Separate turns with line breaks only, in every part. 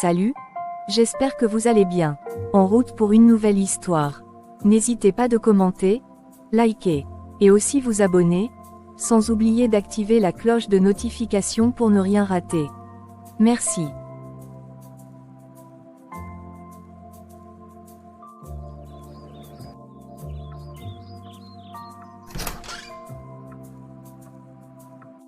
Salut, j'espère que vous allez bien. En route pour une nouvelle histoire. N'hésitez pas de commenter, liker, et aussi vous abonner, sans oublier d'activer la cloche de notification pour ne rien rater. Merci.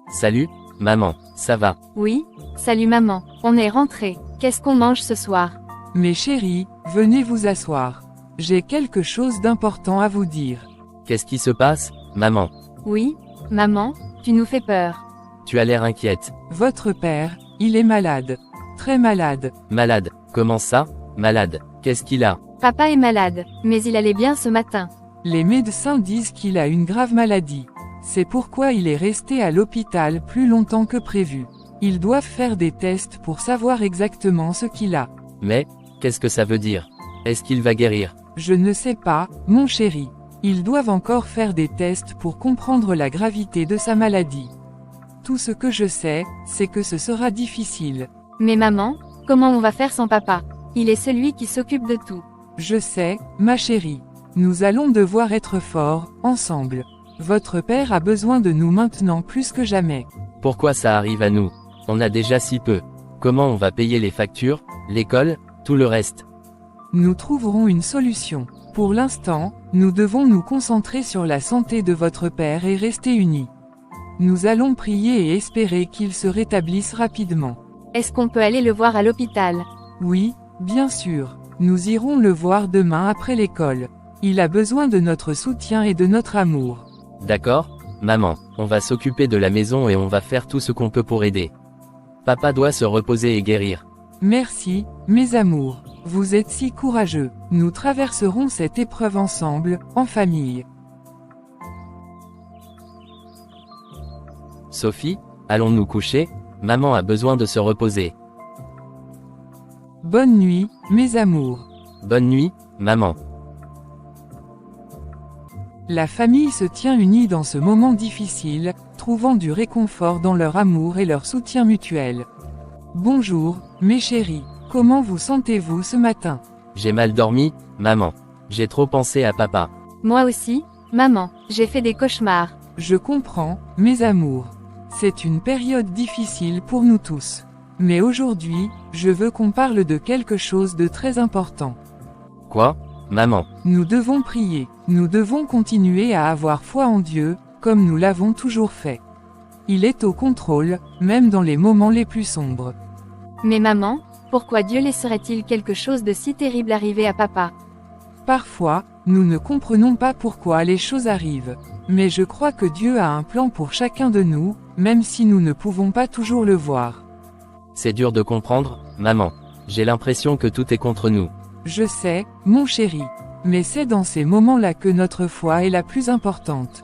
Salut, maman, ça va?
Oui, salut maman, on est rentré. Qu'est-ce qu'on mange ce soir?
Mes chéris, venez vous asseoir. J'ai quelque chose d'important à vous dire.
Qu'est-ce qui se passe, maman?
Oui, maman, tu nous fais peur.
Tu as l'air inquiète.
Votre père, il est malade. Très malade.
Malade, comment ça? Malade, qu'est-ce qu'il a?
Papa est malade, mais il allait bien ce matin.
Les médecins disent qu'il a une grave maladie. C'est pourquoi il est resté à l'hôpital plus longtemps que prévu. Ils doivent faire des tests pour savoir exactement ce qu'il a.
Mais, qu'est-ce que ça veut dire? Est-ce qu'il va guérir?
Je ne sais pas, mon chéri. Ils doivent encore faire des tests pour comprendre la gravité de sa maladie. Tout ce que je sais, c'est que ce sera difficile.
Mais maman, comment on va faire sans papa? Il est celui qui s'occupe de tout.
Je sais, ma chérie. Nous allons devoir être forts, ensemble. Votre père a besoin de nous maintenant plus que jamais.
Pourquoi ça arrive à nous? On a déjà si peu. Comment on va payer les factures, l'école, tout le reste?
Nous trouverons une solution. Pour l'instant, nous devons nous concentrer sur la santé de votre père et rester unis. Nous allons prier et espérer qu'il se rétablisse rapidement.
Est-ce qu'on peut aller le voir à l'hôpital?
Oui, bien sûr. Nous irons le voir demain après l'école. Il a besoin de notre soutien et de notre amour.
D'accord, maman, on va s'occuper de la maison et on va faire tout ce qu'on peut pour aider. Papa doit se reposer et guérir.
Merci, mes amours. Vous êtes si courageux. Nous traverserons cette épreuve ensemble, en famille.
Sophie, allons nous coucher? Maman a besoin de se reposer.
Bonne nuit, mes amours.
Bonne nuit, maman.
La famille se tient unie dans ce moment difficile, trouvant du réconfort dans leur amour et leur soutien mutuel. Bonjour, mes chéris. Comment vous sentez-vous ce matin?
J'ai mal dormi, maman. J'ai trop pensé à papa.
Moi aussi, maman, j'ai fait des cauchemars.
Je comprends, mes amours. C'est une période difficile pour nous tous. Mais aujourd'hui, je veux qu'on parle de quelque chose de très important.
Quoi, maman?
Nous devons prier. Nous devons continuer à avoir foi en Dieu, comme nous l'avons toujours fait. Il est au contrôle, même dans les moments les plus sombres.
Mais maman, pourquoi Dieu laisserait-il quelque chose de si terrible arriver à papa?
Parfois, nous ne comprenons pas pourquoi les choses arrivent. Mais je crois que Dieu a un plan pour chacun de nous, même si nous ne pouvons pas toujours le voir.
C'est dur de comprendre, maman. J'ai l'impression que tout est contre nous.
Je sais, mon chéri. Mais c'est dans ces moments-là que notre foi est la plus importante.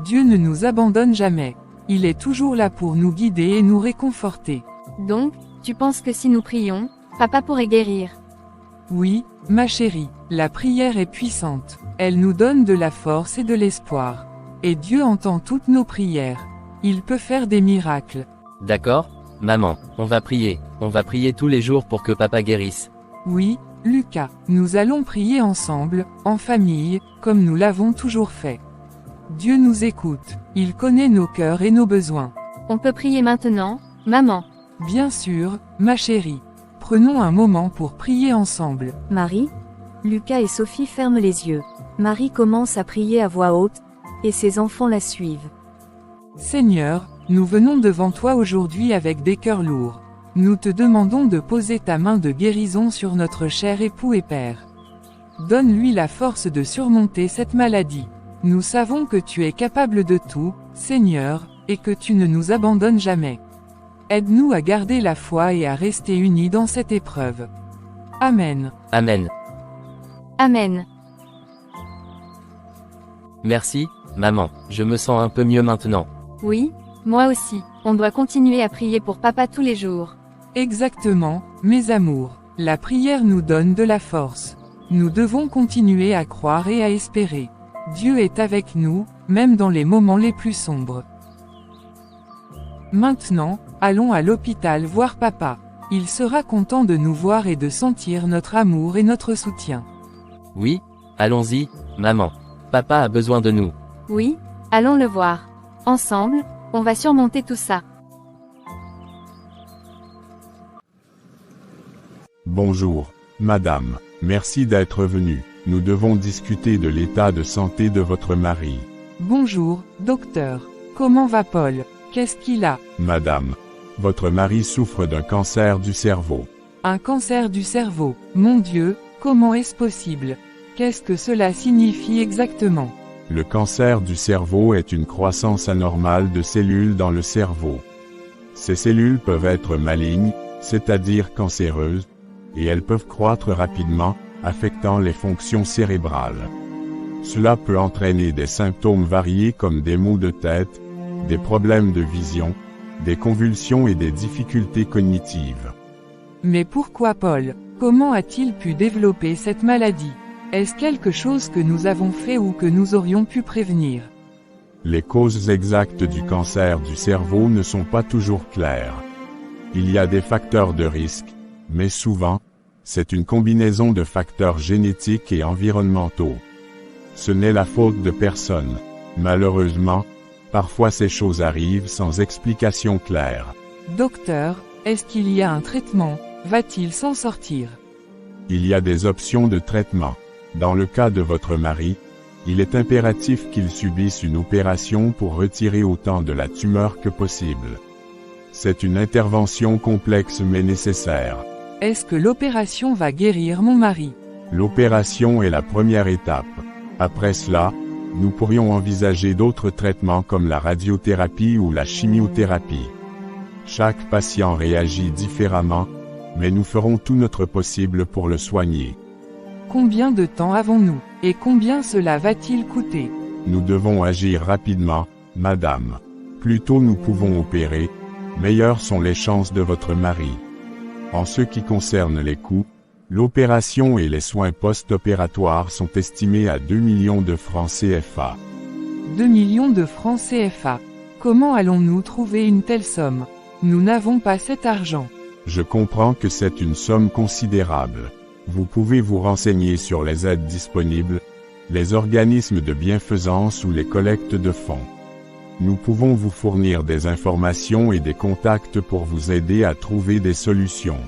Dieu ne nous abandonne jamais. Il est toujours là pour nous guider et nous réconforter.
Donc, tu penses que si nous prions, papa pourrait guérir?
Oui, ma chérie, la prière est puissante. Elle nous donne de la force et de l'espoir. Et Dieu entend toutes nos prières. Il peut faire des miracles.
D'accord, maman, on va prier. On va prier tous les jours pour que papa guérisse.
Oui, Lucas, nous allons prier ensemble, en famille, comme nous l'avons toujours fait. Dieu nous écoute. Il connaît nos cœurs et nos besoins.
On peut prier maintenant, maman?
Bien sûr, ma chérie. Prenons un moment pour prier ensemble.
Marie, Lucas et Sophie ferment les yeux. Marie commence à prier à voix haute, et ses enfants la suivent.
Seigneur, nous venons devant toi aujourd'hui avec des cœurs lourds. Nous te demandons de poser ta main de guérison sur notre cher époux et père. Donne-lui la force de surmonter cette maladie. Nous savons que tu es capable de tout, Seigneur, et que tu ne nous abandonnes jamais. Aide-nous à garder la foi et à rester unis dans cette épreuve. Amen.
Amen.
Amen.
Merci, maman. Je me sens un peu mieux maintenant.
Oui, moi aussi. On doit continuer à prier pour papa tous les jours.
Exactement, mes amours. La prière nous donne de la force. Nous devons continuer à croire et à espérer. Dieu est avec nous, même dans les moments les plus sombres. Maintenant, allons à l'hôpital voir papa. Il sera content de nous voir et de sentir notre amour et notre soutien.
Oui, allons-y, maman. Papa a besoin de nous.
Oui, allons le voir. Ensemble, on va surmonter tout ça.
Bonjour, madame. Merci d'être venue. Nous devons discuter de l'état de santé de votre mari.
Bonjour, docteur. Comment va Paul? Qu'est-ce qu'il a?
Madame, votre mari souffre d'un cancer du cerveau.
Un cancer du cerveau. Mon Dieu, comment est-ce possible? Qu'est-ce que cela signifie exactement?
Le cancer du cerveau est une croissance anormale de cellules dans le cerveau. Ces cellules peuvent être malignes, c'est-à-dire cancéreuses, et elles peuvent croître rapidement, affectant les fonctions cérébrales. Cela peut entraîner des symptômes variés comme des maux de tête, des problèmes de vision, des convulsions et des difficultés cognitives.
Mais pourquoi Paul? Comment a-t-il pu développer cette maladie? Est-ce quelque chose que nous avons fait ou que nous aurions pu prévenir?
Les causes exactes du cancer du cerveau ne sont pas toujours claires. Il y a des facteurs de risque, mais souvent, c'est une combinaison de facteurs génétiques et environnementaux. Ce n'est la faute de personne. Malheureusement, parfois ces choses arrivent sans explication claire.
Docteur, est-ce qu'il y a un traitement? Va-t-il s'en sortir?
Il y a des options de traitement. Dans le cas de votre mari, il est impératif qu'il subisse une opération pour retirer autant de la tumeur que possible. C'est une intervention complexe mais nécessaire.
Est-ce que l'opération va guérir mon mari?
L'opération est la première étape. Après cela, nous pourrions envisager d'autres traitements comme la radiothérapie ou la chimiothérapie. Chaque patient réagit différemment, mais nous ferons tout notre possible pour le soigner.
Combien de temps avons-nous? Et combien cela va-t-il coûter?
Nous devons agir rapidement, madame. Plus tôt nous pouvons opérer, meilleures sont les chances de votre mari. En ce qui concerne les coûts, l'opération et les soins post-opératoires sont estimés à 2 millions de francs CFA.
2 millions de francs CFA. Comment allons-nous trouver une telle somme? Nous n'avons pas cet argent.
Je comprends que c'est une somme considérable. Vous pouvez vous renseigner sur les aides disponibles, les organismes de bienfaisance ou les collectes de fonds. Nous pouvons vous fournir des informations et des contacts pour vous aider à trouver des solutions.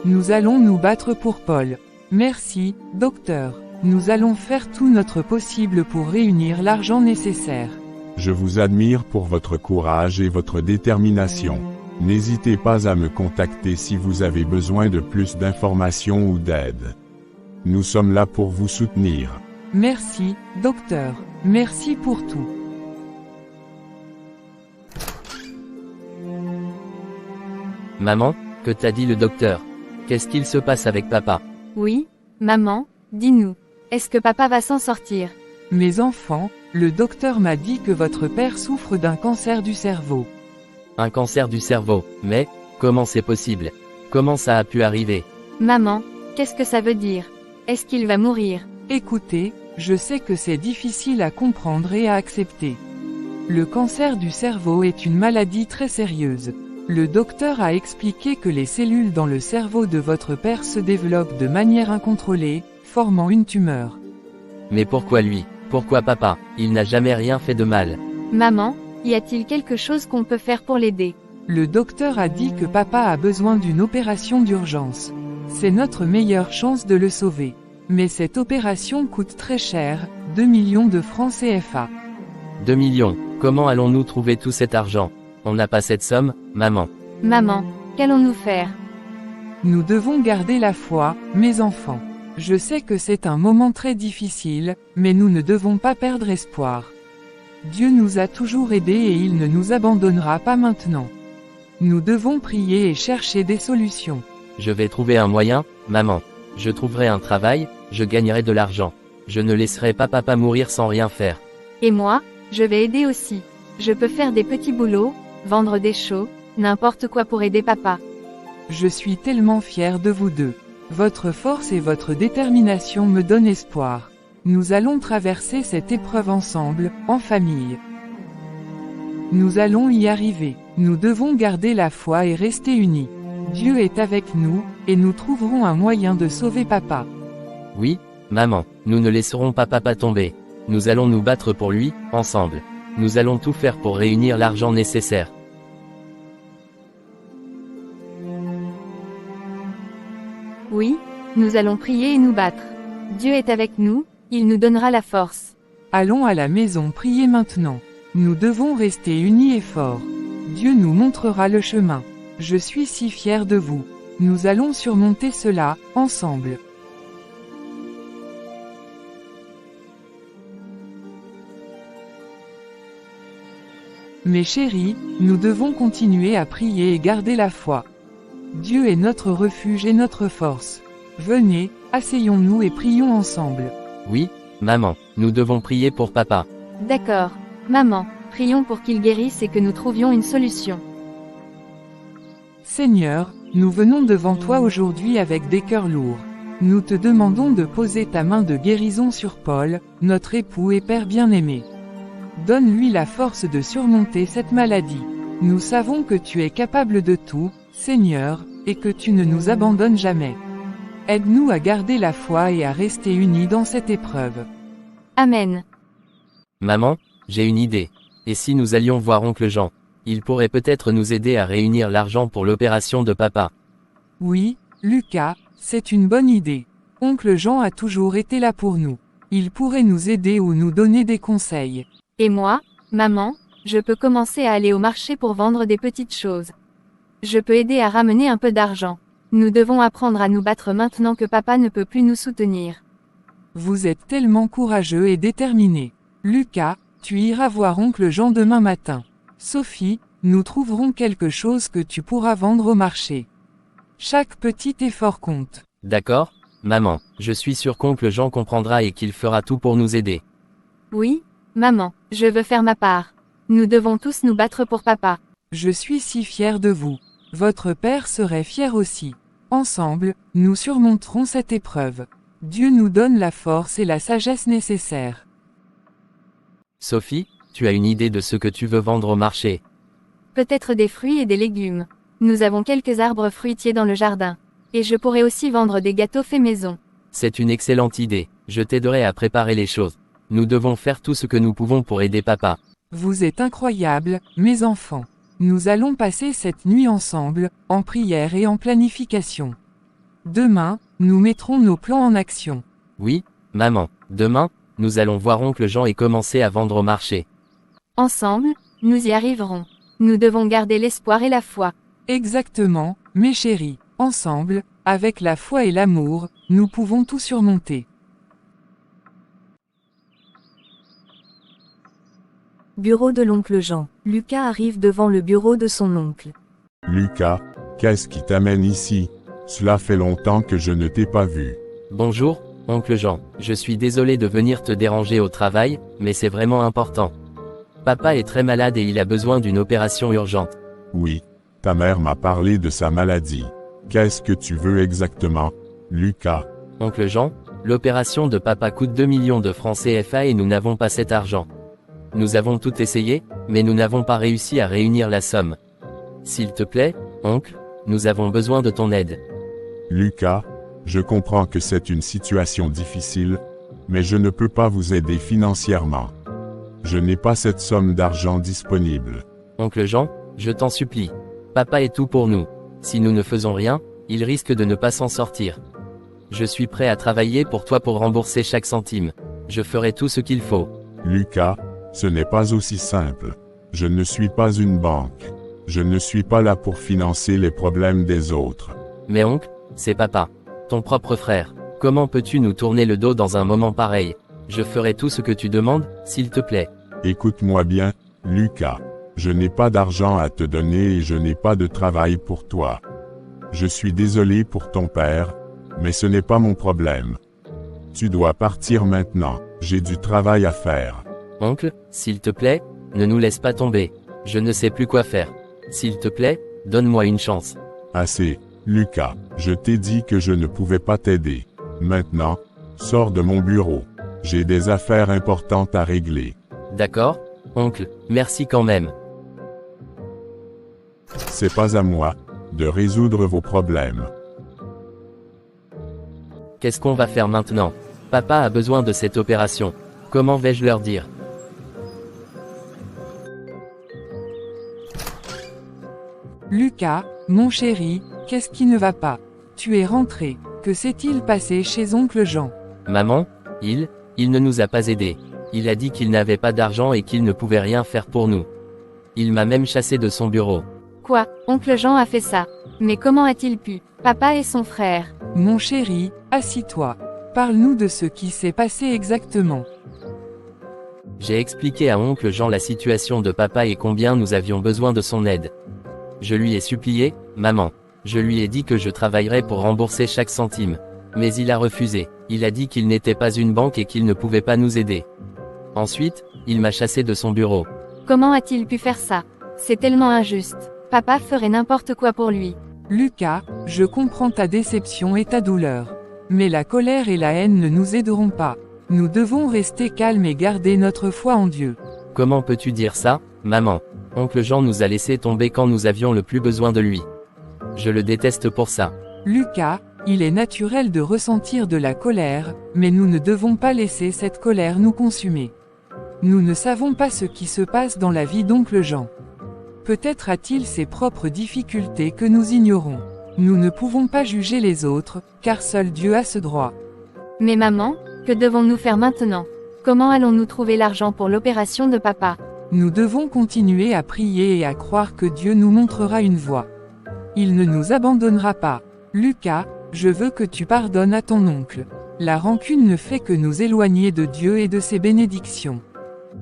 Nous allons nous battre pour Paul. Merci, docteur. Nous allons faire tout notre possible pour réunir l'argent nécessaire.
Je vous admire pour votre courage et votre détermination. N'hésitez pas à me contacter si vous avez besoin de plus d'informations ou d'aide. Nous sommes là pour vous soutenir.
Merci, docteur. Merci pour tout.
Maman, que t'a dit le docteur? Qu'est-ce qu'il se passe avec papa?
Oui, maman, dis-nous. Est-ce que papa va s'en sortir?
Mes enfants, le docteur m'a dit que votre père souffre d'un cancer du cerveau.
Un cancer du cerveau, mais, comment c'est possible? Comment ça a pu arriver?
Maman, qu'est-ce que ça veut dire? Est-ce qu'il va mourir?
Écoutez, je sais que c'est difficile à comprendre et à accepter. Le cancer du cerveau est une maladie très sérieuse. Le docteur a expliqué que les cellules dans le cerveau de votre père se développent de manière incontrôlée, formant une tumeur.
Mais pourquoi lui? Pourquoi papa? Il n'a jamais rien fait de mal.
Maman, y a-t-il quelque chose qu'on peut faire pour l'aider?
Le docteur a dit que papa a besoin d'une opération d'urgence. C'est notre meilleure chance de le sauver. Mais cette opération coûte très cher, 2 millions de francs CFA.
2 millions, comment allons-nous trouver tout cet argent? On n'a pas cette somme, maman.
Maman, qu'allons-nous faire?
Nous devons garder la foi, mes enfants. Je sais que c'est un moment très difficile, mais nous ne devons pas perdre espoir. Dieu nous a toujours aidés et il ne nous abandonnera pas maintenant. Nous devons prier et chercher des solutions.
Je vais trouver un moyen, maman. Je trouverai un travail, je gagnerai de l'argent. Je ne laisserai pas papa mourir sans rien faire.
Et moi, je vais aider aussi. Je peux faire des petits boulots, vendre des shows, n'importe quoi pour aider papa.
Je suis tellement fière de vous deux. Votre force et votre détermination me donnent espoir. Nous allons traverser cette épreuve ensemble, en famille. Nous allons y arriver. Nous devons garder la foi et rester unis. Dieu est avec nous, et nous trouverons un moyen de sauver papa.
Oui, maman, nous ne laisserons pas papa tomber. Nous allons nous battre pour lui, ensemble. Nous allons tout faire pour réunir l'argent nécessaire.
Oui, nous allons prier et nous battre. Dieu est avec nous, il nous donnera la force.
Allons à la maison prier maintenant. Nous devons rester unis et forts. Dieu nous montrera le chemin. Je suis si fier de vous. Nous allons surmonter cela, ensemble. Mes chéris, nous devons continuer à prier et garder la foi. Dieu est notre refuge et notre force. Venez, asseyons-nous et prions ensemble.
Oui, maman, nous devons prier pour papa.
D'accord. Maman, prions pour qu'il guérisse et que nous trouvions une solution.
Seigneur, nous venons devant toi aujourd'hui avec des cœurs lourds. Nous te demandons de poser ta main de guérison sur Paul, notre époux et Père bien-aimé. Donne-lui la force de surmonter cette maladie. Nous savons que tu es capable de tout, Seigneur, et que tu ne nous abandonnes jamais. Aide-nous à garder la foi et à rester unis dans cette épreuve.
Amen.
Maman, j'ai une idée. Et si nous allions voir oncle Jean? Il pourrait peut-être nous aider à réunir l'argent pour l'opération de papa.
Oui, Lucas, c'est une bonne idée. Oncle Jean a toujours été là pour nous. Il pourrait nous aider ou nous donner des conseils.
Et moi, maman, je peux commencer à aller au marché pour vendre des petites choses. Je peux aider à ramener un peu d'argent. Nous devons apprendre à nous battre maintenant que papa ne peut plus nous soutenir.
Vous êtes tellement courageux et déterminé. Lucas, tu iras voir oncle Jean demain matin. Sophie, nous trouverons quelque chose que tu pourras vendre au marché. Chaque petit effort compte.
D'accord, maman, je suis sûr qu'oncle Jean comprendra et qu'il fera tout pour nous aider.
Oui, maman, je veux faire ma part. Nous devons tous nous battre pour papa.
Je suis si fier de vous. Votre père serait fier aussi. Ensemble, nous surmonterons cette épreuve. Dieu nous donne la force et la sagesse nécessaires.
Sophie, tu as une idée de ce que tu veux vendre au marché?
Peut-être des fruits et des légumes. Nous avons quelques arbres fruitiers dans le jardin. Et je pourrais aussi vendre des gâteaux faits maison.
C'est une excellente idée, je t'aiderai à préparer les choses. Nous devons faire tout ce que nous pouvons pour aider papa.
Vous êtes incroyables, mes enfants. Nous allons passer cette nuit ensemble, en prière et en planification. Demain, nous mettrons nos plans en action.
Oui, maman, demain, nous allons voir oncle Jean et commencer à vendre au marché.
Ensemble, nous y arriverons. Nous devons garder l'espoir et la foi.
Exactement, mes chéris. Ensemble, avec la foi et l'amour, nous pouvons tout surmonter.
Bureau de l'oncle Jean. Lucas arrive devant le bureau de son oncle.
Lucas, qu'est-ce qui t'amène ici? Cela fait longtemps que je ne t'ai pas vu.
Bonjour, oncle Jean, je suis désolé de venir te déranger au travail, mais c'est vraiment important. Papa est très malade et il a besoin d'une opération urgente.
Oui, ta mère m'a parlé de sa maladie. Qu'est-ce que tu veux exactement, Lucas?
Oncle Jean, l'opération de papa coûte 2 millions de francs CFA et nous n'avons pas cet argent. Nous avons tout essayé, mais nous n'avons pas réussi à réunir la somme. S'il te plaît, oncle, nous avons besoin de ton aide.
Lucas, je comprends que c'est une situation difficile, mais je ne peux pas vous aider financièrement. Je n'ai pas cette somme d'argent disponible.
Oncle Jean, je t'en supplie. Papa est tout pour nous. Si nous ne faisons rien, il risque de ne pas s'en sortir. Je suis prêt à travailler pour toi pour rembourser chaque centime. Je ferai tout ce qu'il faut.
Lucas, ce n'est pas aussi simple. Je ne suis pas une banque. Je ne suis pas là pour financer les problèmes des autres.
Mais oncle, c'est papa. Ton propre frère. Comment peux-tu nous tourner le dos dans un moment pareil? Je ferai tout ce que tu demandes, s'il te plaît.
Écoute-moi bien, Lucas. Je n'ai pas d'argent à te donner et je n'ai pas de travail pour toi. Je suis désolé pour ton père, mais ce n'est pas mon problème. Tu dois partir maintenant, j'ai du travail à faire.
Oncle, s'il te plaît, ne nous laisse pas tomber. Je ne sais plus quoi faire. S'il te plaît, donne-moi une chance.
Assez, Lucas, je t'ai dit que je ne pouvais pas t'aider. Maintenant, sors de mon bureau. J'ai des affaires importantes à régler.
D'accord, oncle, merci quand même.
C'est pas à moi. de résoudre vos problèmes.
Qu'est-ce qu'on va faire maintenant? Papa a besoin de cette opération. Comment vais-je leur dire?
Lucas, mon chéri, qu'est-ce qui ne va pas? Tu es rentré. Que s'est-il passé chez oncle Jean?
Maman, il ne nous a pas aidés. Il a dit qu'il n'avait pas d'argent et qu'il ne pouvait rien faire pour nous. Il m'a même chassé de son bureau.
Quoi, oncle Jean a fait ça? Mais comment a-t-il pu? Papa et son frère.
Mon chéri, assis-toi. Parle-nous de ce qui s'est passé exactement.
J'ai expliqué à oncle Jean la situation de papa et combien nous avions besoin de son aide. Je lui ai supplié, maman. Je lui ai dit que je travaillerais pour rembourser chaque centime. Mais il a refusé. Il a dit qu'il n'était pas une banque et qu'il ne pouvait pas nous aider. Ensuite, il m'a chassé de son bureau.
Comment a-t-il pu faire ça? C'est tellement injuste. Papa ferait n'importe quoi pour lui.
Lucas, je comprends ta déception et ta douleur. Mais la colère et la haine ne nous aideront pas. Nous devons rester calmes et garder notre foi en Dieu.
Comment peux-tu dire ça, maman? Oncle Jean nous a laissé tomber quand nous avions le plus besoin de lui. Je le déteste pour ça.
Lucas, il est naturel de ressentir de la colère, mais nous ne devons pas laisser cette colère nous consumer. Nous ne savons pas ce qui se passe dans la vie d'oncle Jean. Peut-être a-t-il ses propres difficultés que nous ignorons. Nous ne pouvons pas juger les autres, car seul Dieu a ce droit.
Mais maman, que devons-nous faire maintenant? Comment allons-nous trouver l'argent pour l'opération de papa?
Nous devons continuer à prier et à croire que Dieu nous montrera une voie. Il ne nous abandonnera pas. Lucas, je veux que tu pardonnes à ton oncle. La rancune ne fait que nous éloigner de Dieu et de ses bénédictions.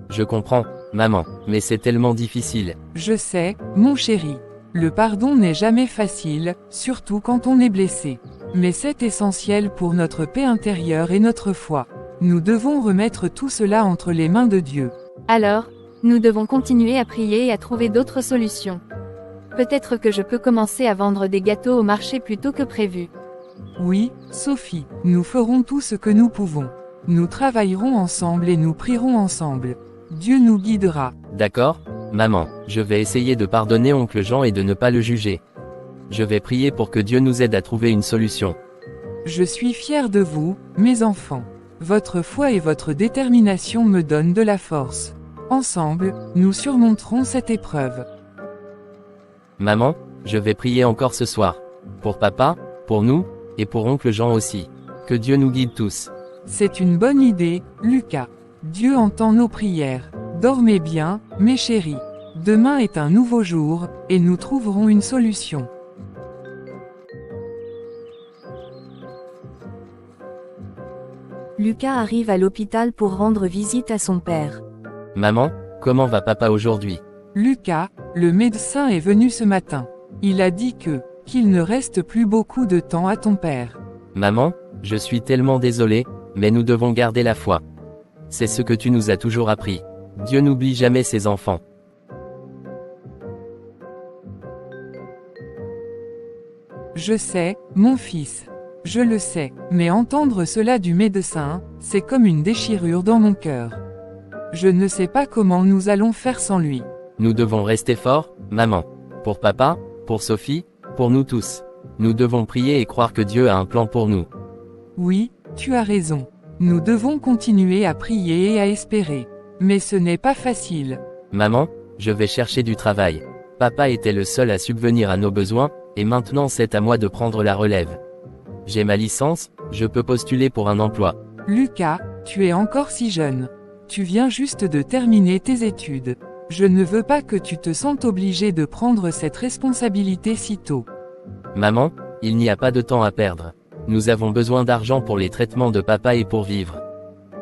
Je comprends, maman, mais c'est tellement difficile.
Je sais, mon chéri. Le pardon n'est jamais facile, surtout quand on est blessé. Mais c'est essentiel pour notre paix intérieure et notre foi. Nous devons remettre tout cela entre les mains de Dieu.
Alors, nous devons continuer à prier et à trouver d'autres solutions. Peut-être que je peux commencer à vendre des gâteaux au marché plus tôt que prévu.
Oui, Sophie, nous ferons tout ce que nous pouvons. Nous travaillerons ensemble et nous prierons ensemble. Dieu nous guidera.
D'accord, maman, je vais essayer de pardonner oncle Jean et de ne pas le juger. Je vais prier pour que Dieu nous aide à trouver une solution.
Je suis fier de vous, mes enfants. Votre foi et votre détermination me donnent de la force. Ensemble, nous surmonterons cette épreuve.
Maman, je vais prier encore ce soir. Pour papa, pour nous, et pour oncle Jean aussi. Que Dieu nous guide tous.
C'est une bonne idée, Lucas. Dieu entend nos prières. Dormez bien, mes chéris. Demain est un nouveau jour, et nous trouverons une solution.
Lucas arrive à l'hôpital pour rendre visite à son père.
Maman, comment va papa aujourd'hui?
Lucas, le médecin est venu ce matin. Il a dit qu'il ne reste plus beaucoup de temps à ton père.
Maman, je suis tellement désolé, mais nous devons garder la foi. C'est ce que tu nous as toujours appris. Dieu n'oublie jamais ses enfants.
Je sais, mon fils. Je le sais, mais entendre cela du médecin, c'est comme une déchirure dans mon cœur. Je ne sais pas comment nous allons faire sans lui.
Nous devons rester forts, maman. Pour papa, pour Sophie, pour nous tous. Nous devons prier et croire que Dieu a un plan pour nous.
Oui, tu as raison. Nous devons continuer à prier et à espérer. Mais ce n'est pas facile.
Maman, je vais chercher du travail. Papa était le seul à subvenir à nos besoins, et maintenant c'est à moi de prendre la relève. J'ai ma licence, je peux postuler pour un emploi.
Lucas, tu es encore si jeune. Tu viens juste de terminer tes études. Je ne veux pas que tu te sentes obligé de prendre cette responsabilité si tôt.
Maman, il n'y a pas de temps à perdre. Nous avons besoin d'argent pour les traitements de papa et pour vivre.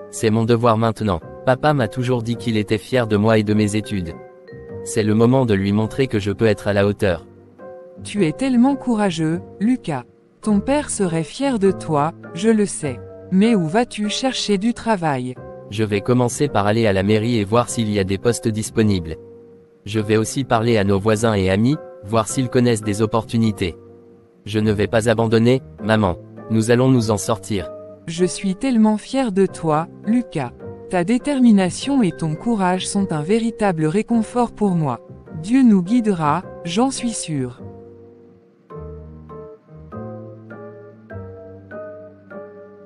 C'est mon devoir maintenant. Papa m'a toujours dit qu'il était fier de moi et de mes études. C'est le moment de lui montrer que je peux être à la hauteur.
Tu es tellement courageux, Lucas. Ton père serait fier de toi, je le sais. Mais où vas-tu chercher du travail?
Je vais commencer par aller à la mairie et voir s'il y a des postes disponibles. Je vais aussi parler à nos voisins et amis, voir s'ils connaissent des opportunités. Je ne vais pas abandonner, maman. Nous allons nous en sortir.
Je suis tellement fier de toi, Lucas. Ta détermination et ton courage sont un véritable réconfort pour moi. Dieu nous guidera, j'en suis sûr.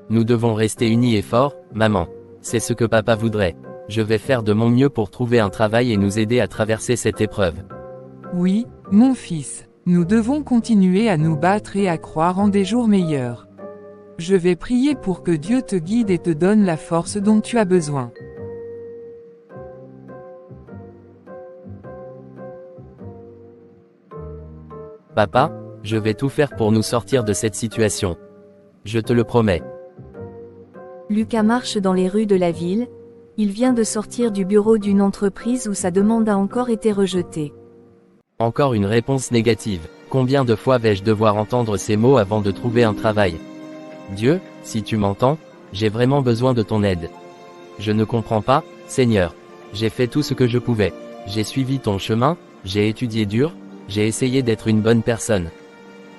Nous devons rester unis et forts, maman. C'est ce que papa voudrait. Je vais faire de mon mieux pour trouver un travail et nous aider à traverser cette épreuve.
Oui, mon fils, nous devons continuer à nous battre et à croire en des jours meilleurs. Je vais prier pour que Dieu te guide et te donne la force dont tu as besoin.
Papa, je vais tout faire pour nous sortir de cette situation. Je te le promets.
Lucas marche dans les rues de la ville. Il vient de sortir du bureau d'une entreprise où sa demande a encore été rejetée.
Encore une réponse négative. Combien de fois vais-je devoir entendre ces mots avant de trouver un travail? Dieu, si tu m'entends, j'ai vraiment besoin de ton aide. Je ne comprends pas, Seigneur. J'ai fait tout ce que je pouvais. J'ai suivi ton chemin, j'ai étudié dur, j'ai essayé d'être une bonne personne.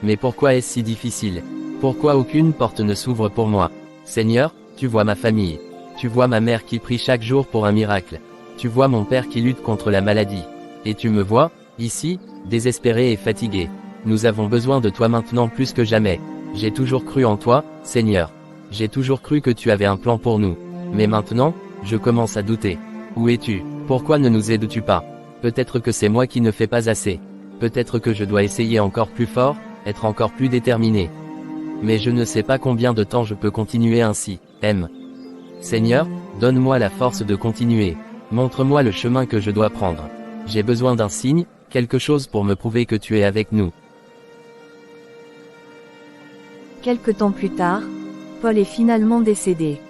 Mais pourquoi est-ce si difficile? Pourquoi aucune porte ne s'ouvre pour moi? Seigneur, tu vois ma famille. Tu vois ma mère qui prie chaque jour pour un miracle. Tu vois mon père qui lutte contre la maladie. Et tu me vois, ici, désespéré et fatigué. Nous avons besoin de toi maintenant plus que jamais. J'ai toujours cru en toi, Seigneur. J'ai toujours cru que tu avais un plan pour nous. Mais maintenant, je commence à douter. Où es-tu? Pourquoi ne nous aides-tu pas? Peut-être que c'est moi qui ne fais pas assez. Peut-être que je dois essayer encore plus fort, être encore plus déterminé. Mais je ne sais pas combien de temps je peux continuer ainsi. Seigneur, donne-moi la force de continuer. Montre-moi le chemin que je dois prendre. J'ai besoin d'un signe, quelque chose pour me prouver que tu es avec nous.
Quelque temps plus tard, Paul est finalement décédé.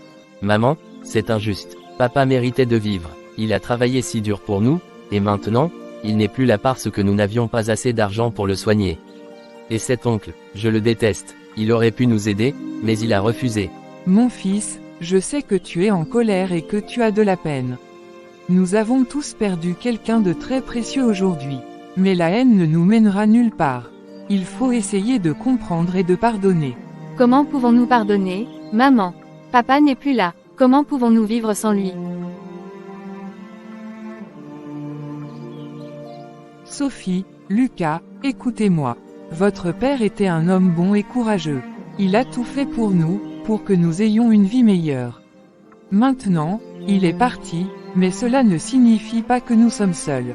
Maman, c'est injuste. Papa méritait de vivre. Il a travaillé si dur pour nous, et maintenant, il n'est plus là parce que nous n'avions pas assez d'argent pour le soigner. Et cet oncle, je le déteste. Il aurait pu nous aider, mais il a refusé.
Mon fils, je sais que tu es en colère et que tu as de la peine. Nous avons tous perdu quelqu'un de très précieux aujourd'hui. Mais la haine ne nous mènera nulle part. Il faut essayer de comprendre et de pardonner.
Comment pouvons-nous pardonner, maman? Papa n'est plus là. Comment pouvons-nous vivre sans lui?
Sophie, Lucas, écoutez-moi. Votre père était un homme bon et courageux. Il a tout fait pour nous, pour que nous ayons une vie meilleure. Maintenant, il est parti, mais cela ne signifie pas que nous sommes seuls.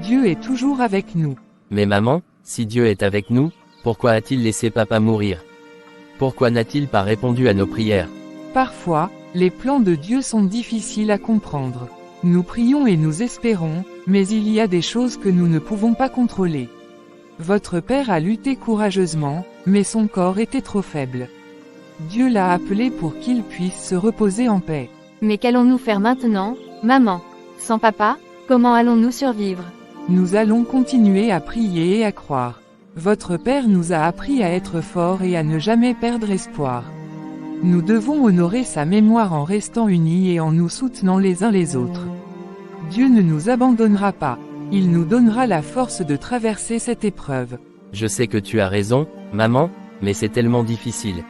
Dieu est toujours avec nous.
Mais maman, si Dieu est avec nous, pourquoi a-t-il laissé papa mourir? Pourquoi n'a-t-il pas répondu à nos prières?
Parfois, les plans de Dieu sont difficiles à comprendre. Nous prions et nous espérons, mais il y a des choses que nous ne pouvons pas contrôler. Votre père a lutté courageusement, mais son corps était trop faible. Dieu l'a appelé pour qu'il puisse se reposer en paix.
Mais qu'allons-nous faire maintenant, maman? Sans papa, comment allons-nous survivre?
Nous allons continuer à prier et à croire. Votre père nous a appris à être forts et à ne jamais perdre espoir. Nous devons honorer sa mémoire en restant unis et en nous soutenant les uns les autres. Dieu ne nous abandonnera pas. Il nous donnera la force de traverser cette épreuve.
Je sais que tu as raison, maman, mais c'est tellement difficile.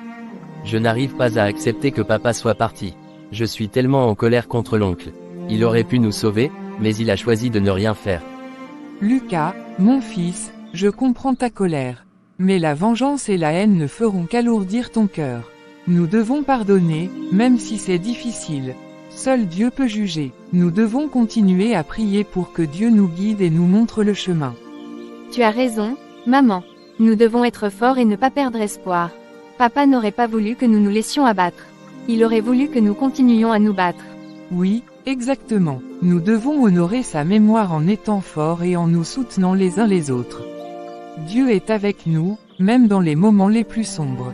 Je n'arrive pas à accepter que papa soit parti. Je suis tellement en colère contre l'oncle. Il aurait pu nous sauver, mais il a choisi de ne rien faire.
Lucas, mon fils, je comprends ta colère. Mais la vengeance et la haine ne feront qu'alourdir ton cœur. Nous devons pardonner, même si c'est difficile. Seul Dieu peut juger. Nous devons continuer à prier pour que Dieu nous guide et nous montre le chemin.
Tu as raison, maman. Nous devons être forts et ne pas perdre espoir. Papa n'aurait pas voulu que nous nous laissions abattre. Il aurait voulu que nous continuions à nous battre.
Oui, exactement. Nous devons honorer sa mémoire en étant forts et en nous soutenant les uns les autres. Dieu est avec nous, même dans les moments les plus sombres.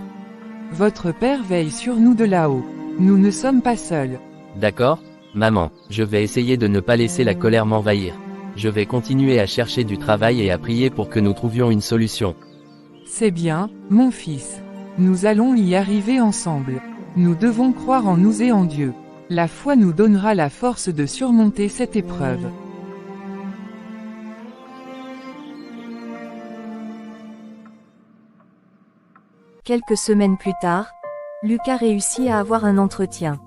Votre Père veille sur nous de là-haut. Nous ne sommes pas seuls.
D'accord, maman, je vais essayer de ne pas laisser la colère m'envahir. Je vais continuer à chercher du travail et à prier pour que nous trouvions une solution.
C'est bien, mon fils. Nous allons y arriver ensemble. Nous devons croire en nous et en Dieu. La foi nous donnera la force de surmonter cette épreuve.
Quelques semaines plus tard, Lucas réussit à avoir un entretien.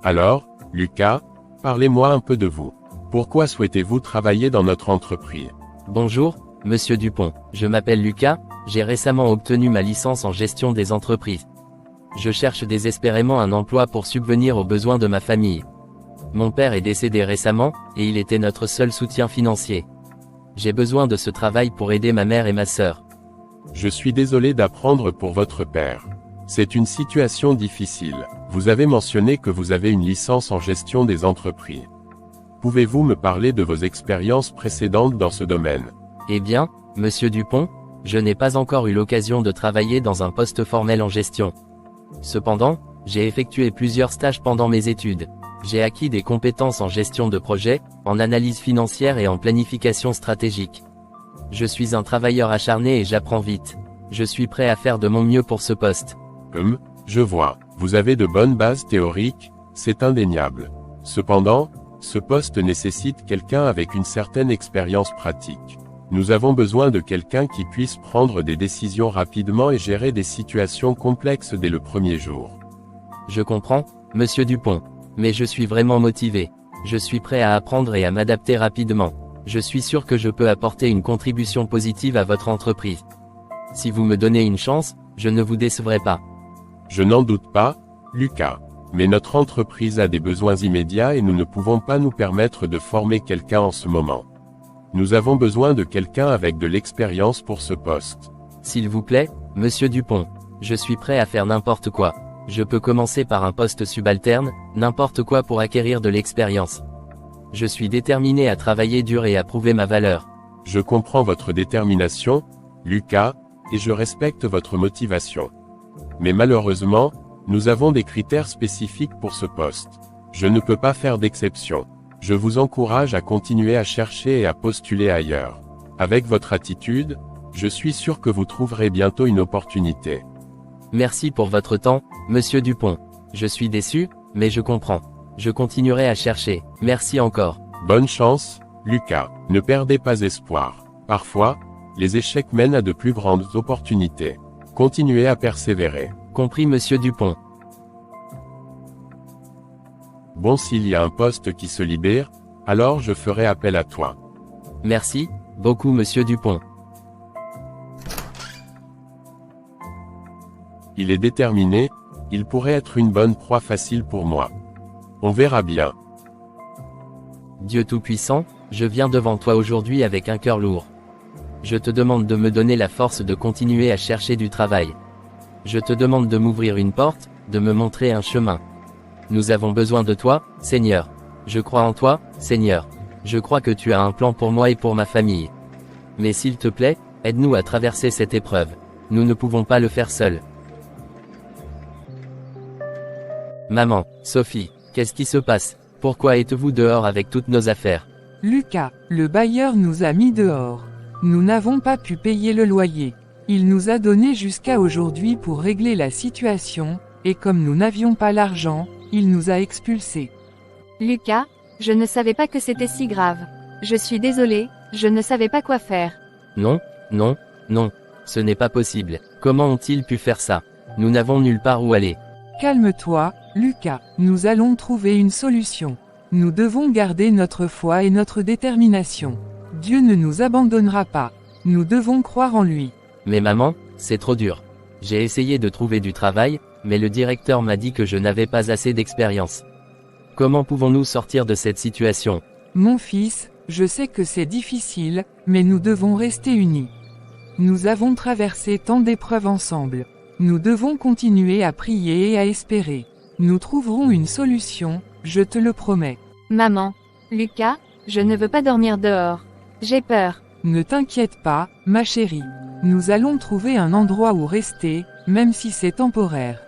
Alors, Lucas, parlez-moi un peu de vous. Pourquoi souhaitez-vous travailler dans notre entreprise?
Bonjour, monsieur Dupont. Je m'appelle Lucas, j'ai récemment obtenu ma licence en gestion des entreprises. Je cherche désespérément un emploi pour subvenir aux besoins de ma famille. Mon père est décédé récemment, et il était notre seul soutien financier. J'ai besoin de ce travail pour aider ma mère et ma sœur.
Je suis désolé d'apprendre pour votre père. C'est une situation difficile. Vous avez mentionné que vous avez une licence en gestion des entreprises. Pouvez-vous me parler de vos expériences précédentes dans ce domaine?
Eh bien, monsieur Dupont, je n'ai pas encore eu l'occasion de travailler dans un poste formel en gestion. Cependant, j'ai effectué plusieurs stages pendant mes études. J'ai acquis des compétences en gestion de projet, en analyse financière et en planification stratégique. Je suis un travailleur acharné et j'apprends vite. Je suis prêt à faire de mon mieux pour ce poste.
Je vois. Vous avez de bonnes bases théoriques, c'est indéniable. Cependant, ce poste nécessite quelqu'un avec une certaine expérience pratique. Nous avons besoin de quelqu'un qui puisse prendre des décisions rapidement et gérer des situations complexes dès le premier jour.
Je comprends, monsieur Dupont. Mais je suis vraiment motivé. Je suis prêt à apprendre et à m'adapter rapidement. Je suis sûr que je peux apporter une contribution positive à votre entreprise. Si vous me donnez une chance, je ne vous décevrai pas.
Je n'en doute pas, Lucas. Mais notre entreprise a des besoins immédiats et nous ne pouvons pas nous permettre de former quelqu'un en ce moment. Nous avons besoin de quelqu'un avec de l'expérience pour ce poste.
S'il vous plaît, monsieur Dupont. Je suis prêt à faire n'importe quoi. Je peux commencer par un poste subalterne, n'importe quoi pour acquérir de l'expérience. Je suis déterminé à travailler dur et à prouver ma valeur.
Je comprends votre détermination, Lucas, et je respecte votre motivation. Mais malheureusement, nous avons des critères spécifiques pour ce poste. Je ne peux pas faire d'exception. Je vous encourage à continuer à chercher et à postuler ailleurs. Avec votre attitude, je suis sûr que vous trouverez bientôt une opportunité.
Merci pour votre temps, monsieur Dupont. Je suis déçu, mais je comprends. Je continuerai à chercher. Merci encore.
Bonne chance, Lucas. Ne perdez pas espoir. Parfois, les échecs mènent à de plus grandes opportunités. Continuez à persévérer.
Compris, monsieur Dupont.
Bon, s'il y a un poste qui se libère, alors je ferai appel à toi.
Merci, beaucoup monsieur Dupont.
Il est déterminé, il pourrait être une bonne proie facile pour moi. On verra bien.
Dieu Tout-Puissant, je viens devant toi aujourd'hui avec un cœur lourd. Je te demande de me donner la force de continuer à chercher du travail. Je te demande de m'ouvrir une porte, de me montrer un chemin. Nous avons besoin de toi, Seigneur. Je crois en toi, Seigneur. Je crois que tu as un plan pour moi et pour ma famille. Mais s'il te plaît, aide-nous à traverser cette épreuve. Nous ne pouvons pas le faire seuls. Maman, Sophie, qu'est-ce qui se passe? Pourquoi êtes-vous dehors avec toutes nos affaires?
Lucas, le bailleur nous a mis dehors. Nous n'avons pas pu payer le loyer. Il nous a donné jusqu'à aujourd'hui pour régler la situation, et comme nous n'avions pas l'argent, il nous a expulsés.
Lucas, je ne savais pas que c'était si grave. Je suis désolé, je ne savais pas quoi faire.
Non, non, non, ce n'est pas possible. Comment ont-ils pu faire ça? Nous n'avons nulle part où aller.
Calme-toi, Lucas, nous allons trouver une solution. Nous devons garder notre foi et notre détermination. Dieu ne nous abandonnera pas. Nous devons croire en lui.
Mais maman, c'est trop dur. J'ai essayé de trouver du travail, mais le directeur m'a dit que je n'avais pas assez d'expérience. Comment pouvons-nous sortir de cette situation?
Mon fils, je sais que c'est difficile, mais nous devons rester unis. Nous avons traversé tant d'épreuves ensemble. Nous devons continuer à prier et à espérer. Nous trouverons une solution, je te le promets.
Maman, Lucas, je ne veux pas dormir dehors. J'ai peur.
Ne t'inquiète pas, ma chérie. Nous allons trouver un endroit où rester, même si c'est temporaire.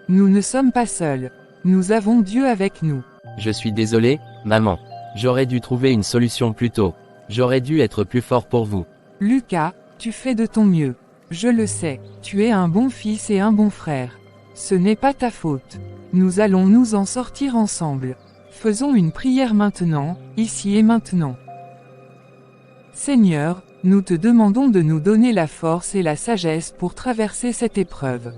Nous ne sommes pas seuls. Nous avons Dieu avec nous.
Je suis désolé, maman. J'aurais dû trouver une solution plus tôt. J'aurais dû être plus fort pour vous.
Lucas, tu fais de ton mieux. Je le sais, tu es un bon fils et un bon frère. Ce n'est pas ta faute. Nous allons nous en sortir ensemble. Faisons une prière maintenant, ici et maintenant. Seigneur, nous te demandons de nous donner la force et la sagesse pour traverser cette épreuve.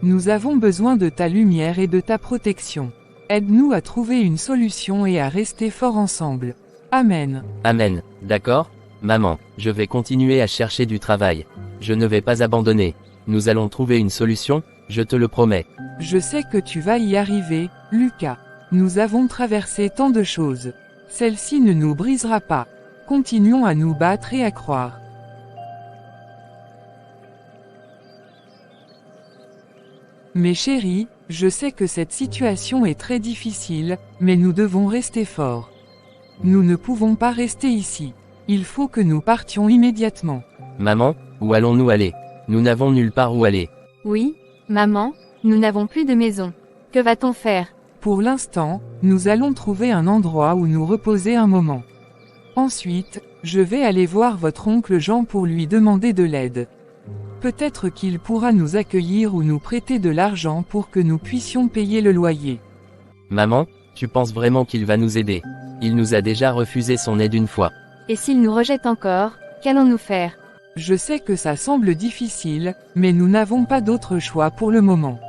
Nous avons besoin de ta lumière et de ta protection. Aide-nous à trouver une solution et à rester forts ensemble. Amen.
Amen, d'accord, maman, je vais continuer à chercher du travail. Je ne vais pas abandonner. Nous allons trouver une solution, Je te le promets.
Je sais que tu vas y arriver, Lucas. Nous avons traversé tant de choses. Celle-ci ne nous brisera pas. Continuons à nous battre et à croire. Mes chéris, je sais que cette situation est très difficile, mais nous devons rester forts. Nous ne pouvons pas rester ici. Il faut que nous partions immédiatement.
Maman, où allons-nous aller? Nous n'avons nulle part où aller.
Oui, maman, nous n'avons plus de maison. Que va-t-on faire?
Pour l'instant, nous allons trouver un endroit où nous reposer un moment. Ensuite, je vais aller voir votre oncle Jean pour lui demander de l'aide. Peut-être qu'il pourra nous accueillir ou nous prêter de l'argent pour que nous puissions payer le loyer.
Maman, tu penses vraiment qu'il va nous aider? Il nous a déjà refusé son aide une fois.
Et s'il nous rejette encore, qu'allons-nous faire?
Je sais que ça semble difficile, mais nous n'avons pas d'autre choix pour le moment.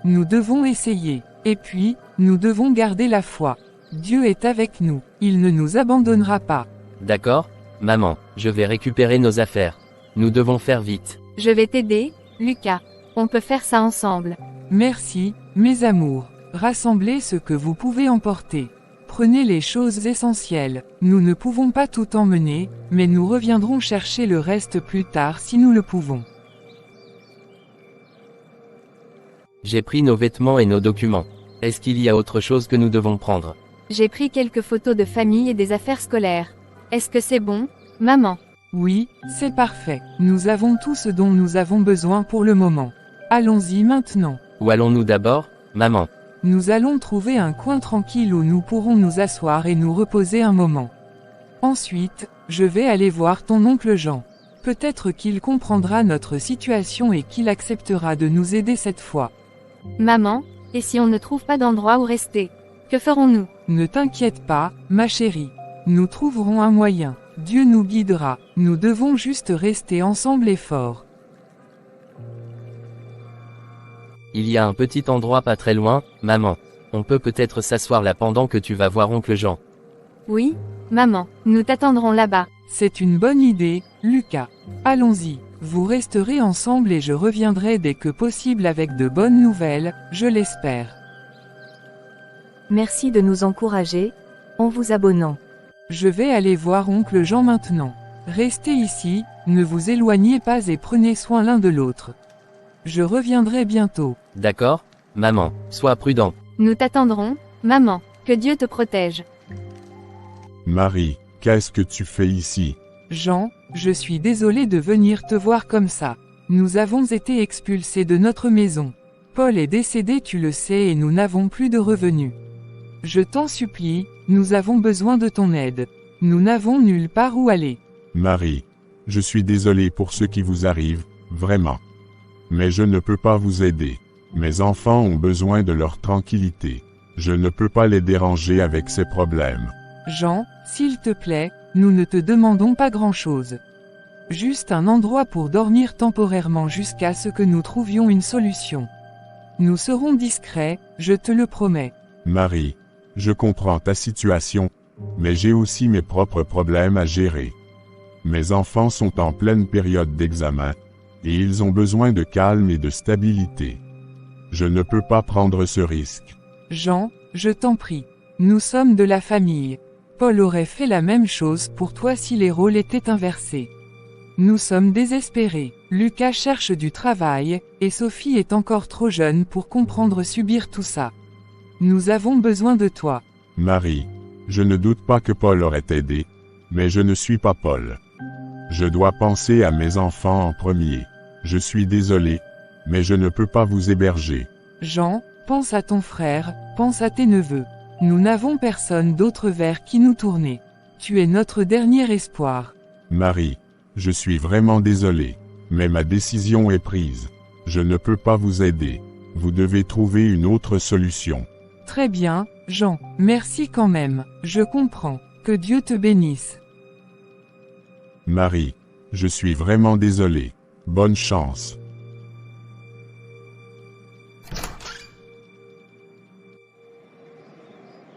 Nous devons essayer. Et puis, nous devons garder la foi. Dieu est avec nous. Il ne nous abandonnera pas.
D'accord, maman, je vais récupérer nos affaires. Nous devons faire vite.
Je vais t'aider, Lucas. On peut faire ça ensemble.
Merci, mes amours. Rassemblez ce que vous pouvez emporter. Prenez les choses essentielles. Nous ne pouvons pas tout emmener, mais nous reviendrons chercher le reste plus tard si nous le pouvons.
J'ai pris nos vêtements et nos documents. Est-ce qu'il y a autre chose que nous devons prendre?
J'ai pris quelques photos de famille et des affaires scolaires. Est-ce que c'est bon, maman?
Oui, c'est parfait. Nous avons tout ce dont nous avons besoin pour le moment. Allons-y maintenant.
Où allons-nous d'abord, maman?
Nous allons trouver un coin tranquille où nous pourrons nous asseoir et nous reposer un moment. Ensuite, je vais aller voir ton oncle Jean. Peut-être qu'il comprendra notre situation et qu'il acceptera de nous aider cette fois.
Maman, et si on ne trouve pas d'endroit où rester? Que ferons-nous?
Ne t'inquiète pas, ma chérie. Nous trouverons un moyen. Dieu nous guidera. Nous devons juste rester ensemble et forts.
Il y a un petit endroit pas très loin, maman. On peut peut-être s'asseoir là pendant que tu vas voir oncle Jean.
Oui, maman, nous t'attendrons là-bas.
C'est une bonne idée, Lucas. Allons-y. Vous resterez ensemble et je reviendrai dès que possible avec de bonnes nouvelles, je l'espère.
Merci de nous encourager, en vous abonnant.
Je vais aller voir oncle Jean maintenant. Restez ici, ne vous éloignez pas et prenez soin l'un de l'autre. Je reviendrai bientôt.
D'accord, maman, sois prudent.
Nous t'attendrons, maman, que Dieu te protège.
Marie, qu'est-ce que tu fais ici?
Jean, je suis désolé de venir te voir comme ça. Nous avons été expulsés de notre maison. Paul est décédé, tu le sais, et nous n'avons plus de revenus. Je t'en supplie, nous avons besoin de ton aide. Nous n'avons nulle part où aller.
Marie, je suis désolé pour ce qui vous arrive, vraiment. Mais je ne peux pas vous aider. Mes enfants ont besoin de leur tranquillité. Je ne peux pas les déranger avec ces problèmes.
Jean, s'il te plaît, nous ne te demandons pas grand-chose. Juste un endroit pour dormir temporairement jusqu'à ce que nous trouvions une solution. Nous serons discrets, je te le promets.
Marie, je comprends ta situation, mais j'ai aussi mes propres problèmes à gérer. Mes enfants sont en pleine période d'examen, et ils ont besoin de calme et de stabilité. Je ne peux pas prendre ce risque.
Jean, je t'en prie. Nous sommes de la famille. Paul aurait fait la même chose pour toi si les rôles étaient inversés. Nous sommes désespérés. Lucas cherche du travail, et Sophie est encore trop jeune pour comprendre subir tout ça. Nous avons besoin de toi.
Marie, je ne doute pas que Paul aurait aidé, mais je ne suis pas Paul. Je dois penser à mes enfants en premier. Je suis désolé, mais je ne peux pas vous héberger.
Jean, pense à ton frère, pense à tes neveux. Nous n'avons personne d'autre vers qui nous tourner. Tu es notre dernier espoir.
Marie, je suis vraiment désolé, mais ma décision est prise. Je ne peux pas vous aider. Vous devez trouver une autre solution.
Très bien, Jean, merci quand même, je comprends. Que Dieu te bénisse.
Marie, je suis vraiment désolé. Bonne chance.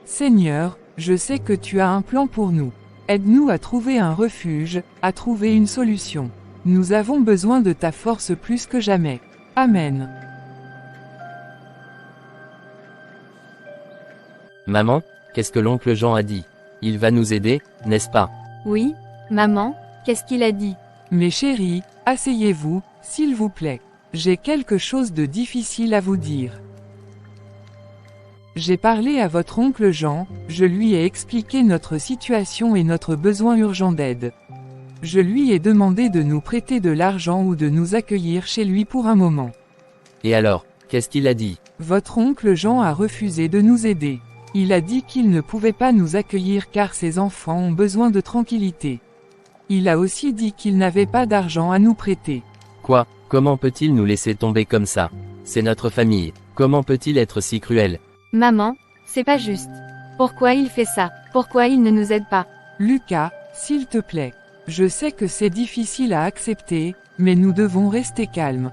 Seigneur, je sais que tu as un plan pour nous. Aide-nous à trouver un refuge, à trouver une solution. Nous avons besoin de ta force plus que jamais. Amen.
Maman, qu'est-ce que l'oncle Jean a dit? Il va nous aider, n'est-ce pas?
Oui, maman, qu'est-ce qu'il a dit?
Mes chéris, asseyez-vous, s'il vous plaît. J'ai quelque chose de difficile à vous dire. J'ai parlé à votre oncle Jean, je lui ai expliqué notre situation et notre besoin urgent d'aide. Je lui ai demandé de nous prêter de l'argent ou de nous accueillir chez lui pour un moment.
Et alors, qu'est-ce qu'il a dit?
Votre oncle Jean a refusé de nous aider. Il a dit qu'il ne pouvait pas nous accueillir car ses enfants ont besoin de tranquillité. Il a aussi dit qu'il n'avait pas d'argent à nous prêter.
Quoi? Comment peut-il nous laisser tomber comme ça? C'est notre famille. Comment peut-il être si cruel?
Maman, c'est pas juste. Pourquoi il fait ça? Pourquoi il ne nous aide pas?
Lucas, s'il te plaît. Je sais que c'est difficile à accepter, mais nous devons rester calmes.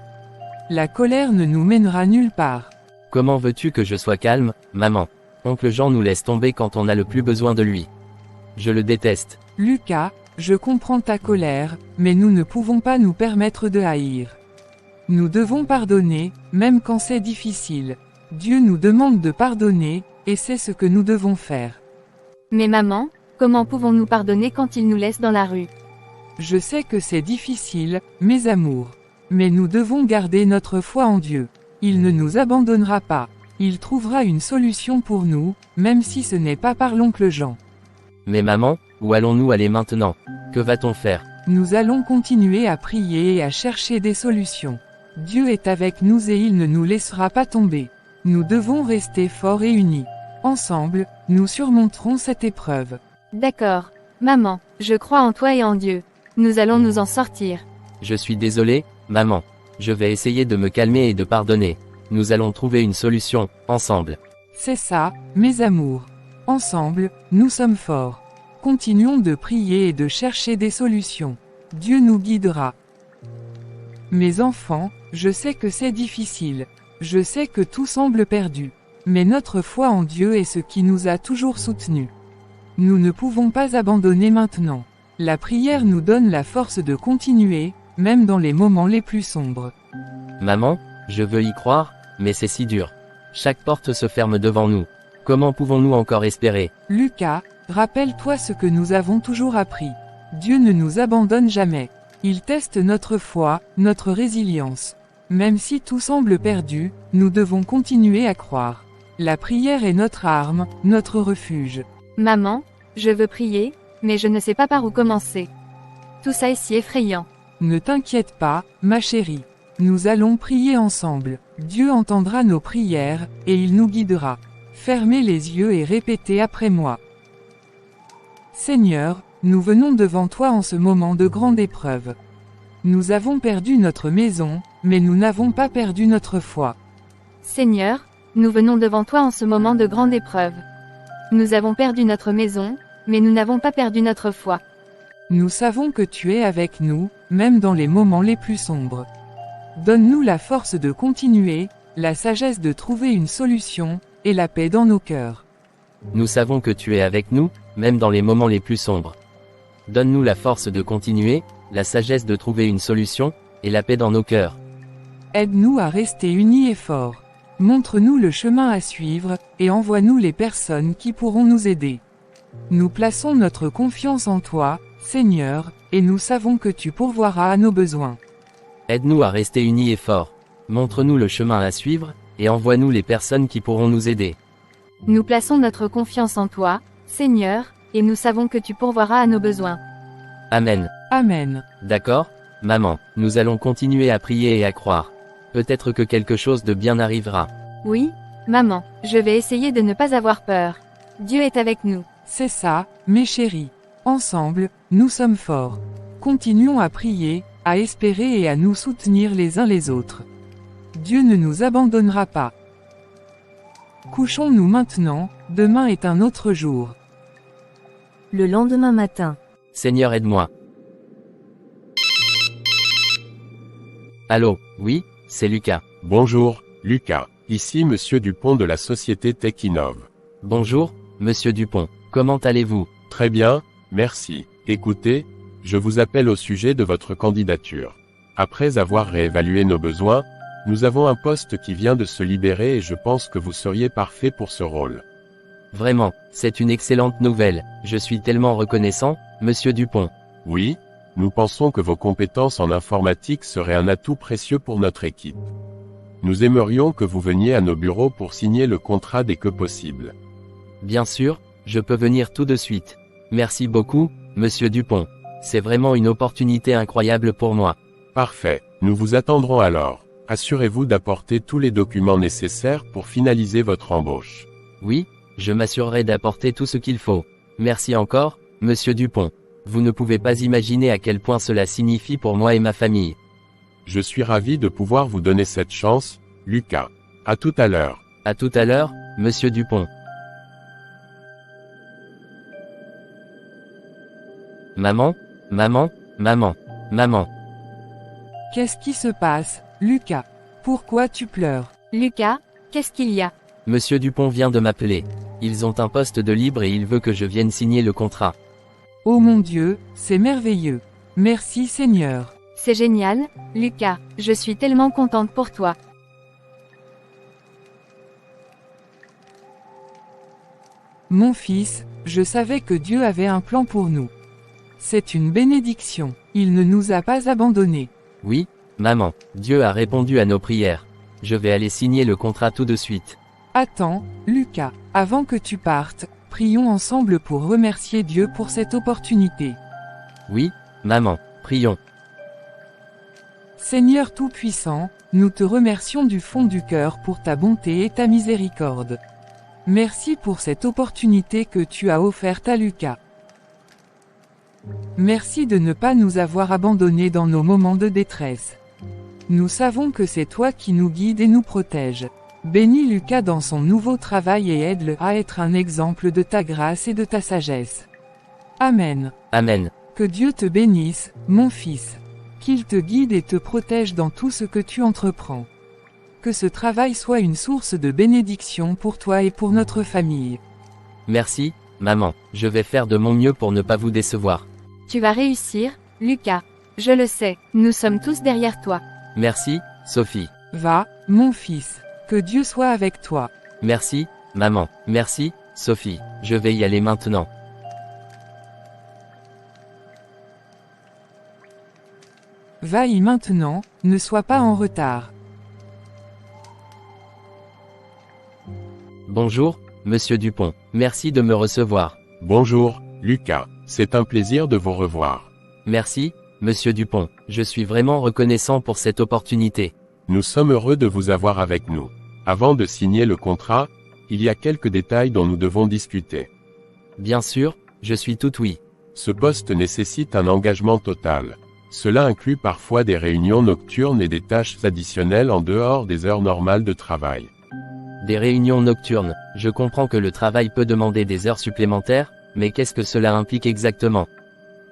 La colère ne nous mènera nulle part.
Comment veux-tu que je sois calme, maman? Oncle Jean nous laisse tomber quand on a le plus besoin de lui. Je le déteste.
Lucas, je comprends ta colère, mais nous ne pouvons pas nous permettre de haïr. Nous devons pardonner, même quand c'est difficile. Dieu nous demande de pardonner, et c'est ce que nous devons faire.
Mais maman, comment pouvons-nous pardonner quand il nous laisse dans la rue?
Je sais que c'est difficile, mes amours. Mais nous devons garder notre foi en Dieu. Il ne nous abandonnera pas. Il trouvera une solution pour nous, même si ce n'est pas par l'oncle Jean.
Mais maman, où allons-nous aller maintenant? Que va-t-on faire?
Nous allons continuer à prier et à chercher des solutions. Dieu est avec nous et il ne nous laissera pas tomber. Nous devons rester forts et unis. Ensemble, nous surmonterons cette épreuve.
D'accord. Maman, je crois en toi et en Dieu. Nous allons nous en sortir.
Je suis désolé, maman. Je vais essayer de me calmer et de pardonner. Nous allons trouver une solution, ensemble.
C'est ça, mes amours. Ensemble, nous sommes forts. Continuons de prier et de chercher des solutions. Dieu nous guidera. Mes enfants, je sais que c'est difficile. Je sais que tout semble perdu. Mais notre foi en Dieu est ce qui nous a toujours soutenus. Nous ne pouvons pas abandonner maintenant. La prière nous donne la force de continuer, même dans les moments les plus sombres.
Maman, je veux y croire, mais c'est si dur. Chaque porte se ferme devant nous. Comment pouvons-nous encore espérer?
Lucas, rappelle-toi ce que nous avons toujours appris. Dieu ne nous abandonne jamais. Il teste notre foi, notre résilience. Même si tout semble perdu, nous devons continuer à croire. La prière est notre arme, notre refuge.
Maman, je veux prier, mais je ne sais pas par où commencer. Tout ça est si effrayant.
Ne t'inquiète pas, ma chérie. Nous allons prier ensemble. Dieu entendra nos prières, et il nous guidera. Fermez les yeux et répétez après moi. Seigneur, nous venons devant toi en ce moment de grande épreuve. Nous avons perdu notre maison, mais nous n'avons pas perdu notre foi.
Seigneur, nous venons devant toi en ce moment de grande épreuve. Nous avons perdu notre maison, mais nous n'avons pas perdu notre foi.
Nous savons que tu es avec nous, même dans les moments les plus sombres. Donne-nous la force de continuer, la sagesse de trouver une solution, et la paix dans nos cœurs.
Nous savons que tu es avec nous, même dans les moments les plus sombres. Donne-nous la force de continuer, la sagesse de trouver une solution, et la paix dans nos cœurs.
Aide-nous à rester unis et forts. Montre-nous le chemin à suivre, et envoie-nous les personnes qui pourront nous aider. Nous plaçons notre confiance en toi, Seigneur, et nous savons que tu pourvoiras à nos besoins.
Aide-nous à rester unis et forts. Montre-nous le chemin à suivre, et envoie-nous les personnes qui pourront nous aider.
Nous plaçons notre confiance en toi, Seigneur, et nous savons que tu pourvoiras à nos besoins.
Amen.
Amen.
D'accord, maman, nous allons continuer à prier et à croire. Peut-être que quelque chose de bien arrivera.
Oui, maman, je vais essayer de ne pas avoir peur. Dieu est avec nous.
C'est ça, mes chéris. Ensemble, nous sommes forts. Continuons à prier, à espérer et à nous soutenir les uns les autres. Dieu ne nous abandonnera pas. Couchons-nous maintenant, demain est un autre jour.
Le lendemain matin.
Seigneur, aide-moi. Allô, oui, c'est Lucas.
Bonjour, Lucas. Ici Monsieur Dupont de la société Techinov.
Bonjour, Monsieur Dupont. Comment allez-vous?
Très bien, merci. Écoutez, je vous appelle au sujet de votre candidature. Après avoir réévalué nos besoins, nous avons un poste qui vient de se libérer et je pense que vous seriez parfait pour ce rôle.
Vraiment, c'est une excellente nouvelle. Je suis tellement reconnaissant, monsieur Dupont.
Oui, nous pensons que vos compétences en informatique seraient un atout précieux pour notre équipe. Nous aimerions que vous veniez à nos bureaux pour signer le contrat dès que possible.
Bien sûr, je peux venir tout de suite. Merci beaucoup, monsieur Dupont. C'est vraiment une opportunité incroyable pour moi.
Parfait, nous vous attendrons alors. Assurez-vous d'apporter tous les documents nécessaires pour finaliser votre embauche.
Oui, je m'assurerai d'apporter tout ce qu'il faut. Merci encore, monsieur Dupont. Vous ne pouvez pas imaginer à quel point cela signifie pour moi et ma famille.
Je suis ravi de pouvoir vous donner cette chance, Lucas. À tout à l'heure.
À tout à l'heure, monsieur Dupont. Maman, maman, maman, maman.
Qu'est-ce qui se passe, Lucas? Pourquoi tu pleures?
Lucas, qu'est-ce qu'il y a?
Monsieur Dupont vient de m'appeler. Ils ont un poste de libre et il veut que je vienne signer le contrat.
Oh mon Dieu, c'est merveilleux. Merci Seigneur.
C'est génial, Lucas, je suis tellement contente pour toi.
Mon fils, je savais que Dieu avait un plan pour nous. C'est une bénédiction. Il ne nous a pas abandonnés.
Oui, maman, Dieu a répondu à nos prières. Je vais aller signer le contrat tout de suite.
Attends, Lucas, avant que tu partes, prions ensemble pour remercier Dieu pour cette opportunité.
Oui, maman, prions.
Seigneur Tout-Puissant, nous te remercions du fond du cœur pour ta bonté et ta miséricorde. Merci pour cette opportunité que tu as offerte à Lucas. Merci de ne pas nous avoir abandonnés dans nos moments de détresse. Nous savons que c'est toi qui nous guides et nous protèges. Bénis Lucas dans son nouveau travail et aide-le à être un exemple de ta grâce et de ta sagesse. Amen.
Amen.
Que Dieu te bénisse, mon fils. Qu'il te guide et te protège dans tout ce que tu entreprends. Que ce travail soit une source de bénédiction pour toi et pour notre famille.
Merci, maman, je vais faire de mon mieux pour ne pas vous décevoir.
Tu vas réussir, Lucas. Je le sais, nous sommes tous derrière toi.
Merci, Sophie.
Va, mon fils. Que Dieu soit avec toi.
Merci, maman. Merci, Sophie. Je vais y aller maintenant.
Va-y maintenant, ne sois pas en retard.
Bonjour, monsieur Dupont. Merci de me recevoir.
Bonjour, Lucas. C'est un plaisir de vous revoir.
Merci, monsieur Dupont. Je suis vraiment reconnaissant pour cette opportunité.
Nous sommes heureux de vous avoir avec nous. Avant de signer le contrat, il y a quelques détails dont nous devons discuter.
Bien sûr, je suis tout oui.
Ce poste nécessite un engagement total. Cela inclut parfois des réunions nocturnes et des tâches additionnelles en dehors des heures normales de travail.
Des réunions nocturnes. Je comprends que le travail peut demander des heures supplémentaires, mais qu'est-ce que cela implique exactement?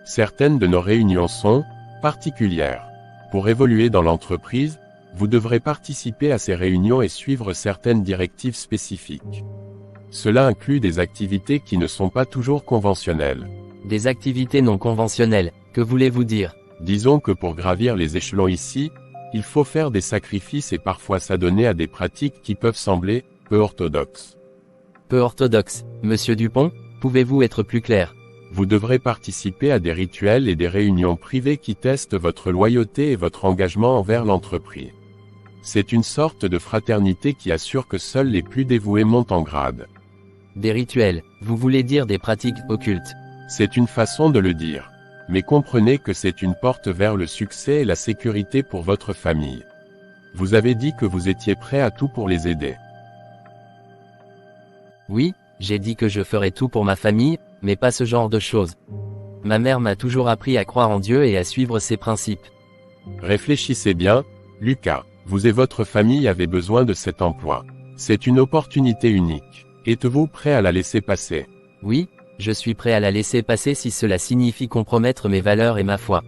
Certaines de nos réunions sont particulières. Pour évoluer dans l'entreprise, vous devrez participer à ces réunions et suivre certaines directives spécifiques. Cela inclut des activités qui ne sont pas toujours conventionnelles.
Des activités non conventionnelles, que voulez-vous dire?
Disons que pour gravir les échelons ici, il faut faire des sacrifices et parfois s'adonner à des pratiques qui peuvent sembler peu orthodoxes.
Peu orthodoxe, monsieur Dupont, pouvez-vous être plus clair?
Vous devrez participer à des rituels et des réunions privées qui testent votre loyauté et votre engagement envers l'entreprise. C'est une sorte de fraternité qui assure que seuls les plus dévoués montent en grade.
Des rituels, vous voulez dire des pratiques occultes?
C'est une façon de le dire. Mais comprenez que c'est une porte vers le succès et la sécurité pour votre famille. Vous avez dit que vous étiez prêt à tout pour les aider.
Oui, j'ai dit que je ferais tout pour ma famille, mais pas ce genre de choses. Ma mère m'a toujours appris à croire en Dieu et à suivre ses principes.
Réfléchissez bien, Lucas. Vous et votre famille avez besoin de cet emploi. C'est une opportunité unique. Êtes-vous prêt à la laisser passer?
Oui, je suis prêt à la laisser passer si cela signifie compromettre mes valeurs et ma foi.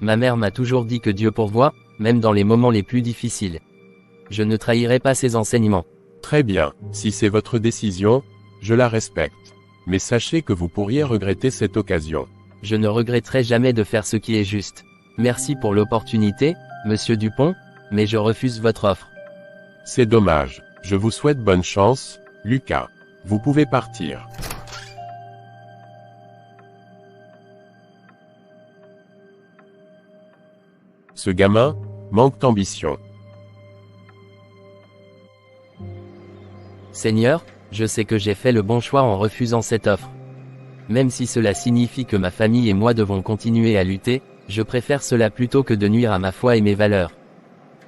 Ma mère m'a toujours dit que Dieu pourvoit, même dans les moments les plus difficiles. Je ne trahirai pas ses enseignements.
Très bien, si c'est votre décision, je la respecte. Mais sachez que vous pourriez regretter cette occasion.
Je ne regretterai jamais de faire ce qui est juste. Merci pour l'opportunité, monsieur Dupont, mais je refuse votre offre.
C'est dommage. Je vous souhaite bonne chance, Lucas. Vous pouvez partir. Ce gamin manque d'ambition.
Seigneur, je sais que j'ai fait le bon choix en refusant cette offre. Même si cela signifie que ma famille et moi devons continuer à lutter, je préfère cela plutôt que de nuire à ma foi et mes valeurs.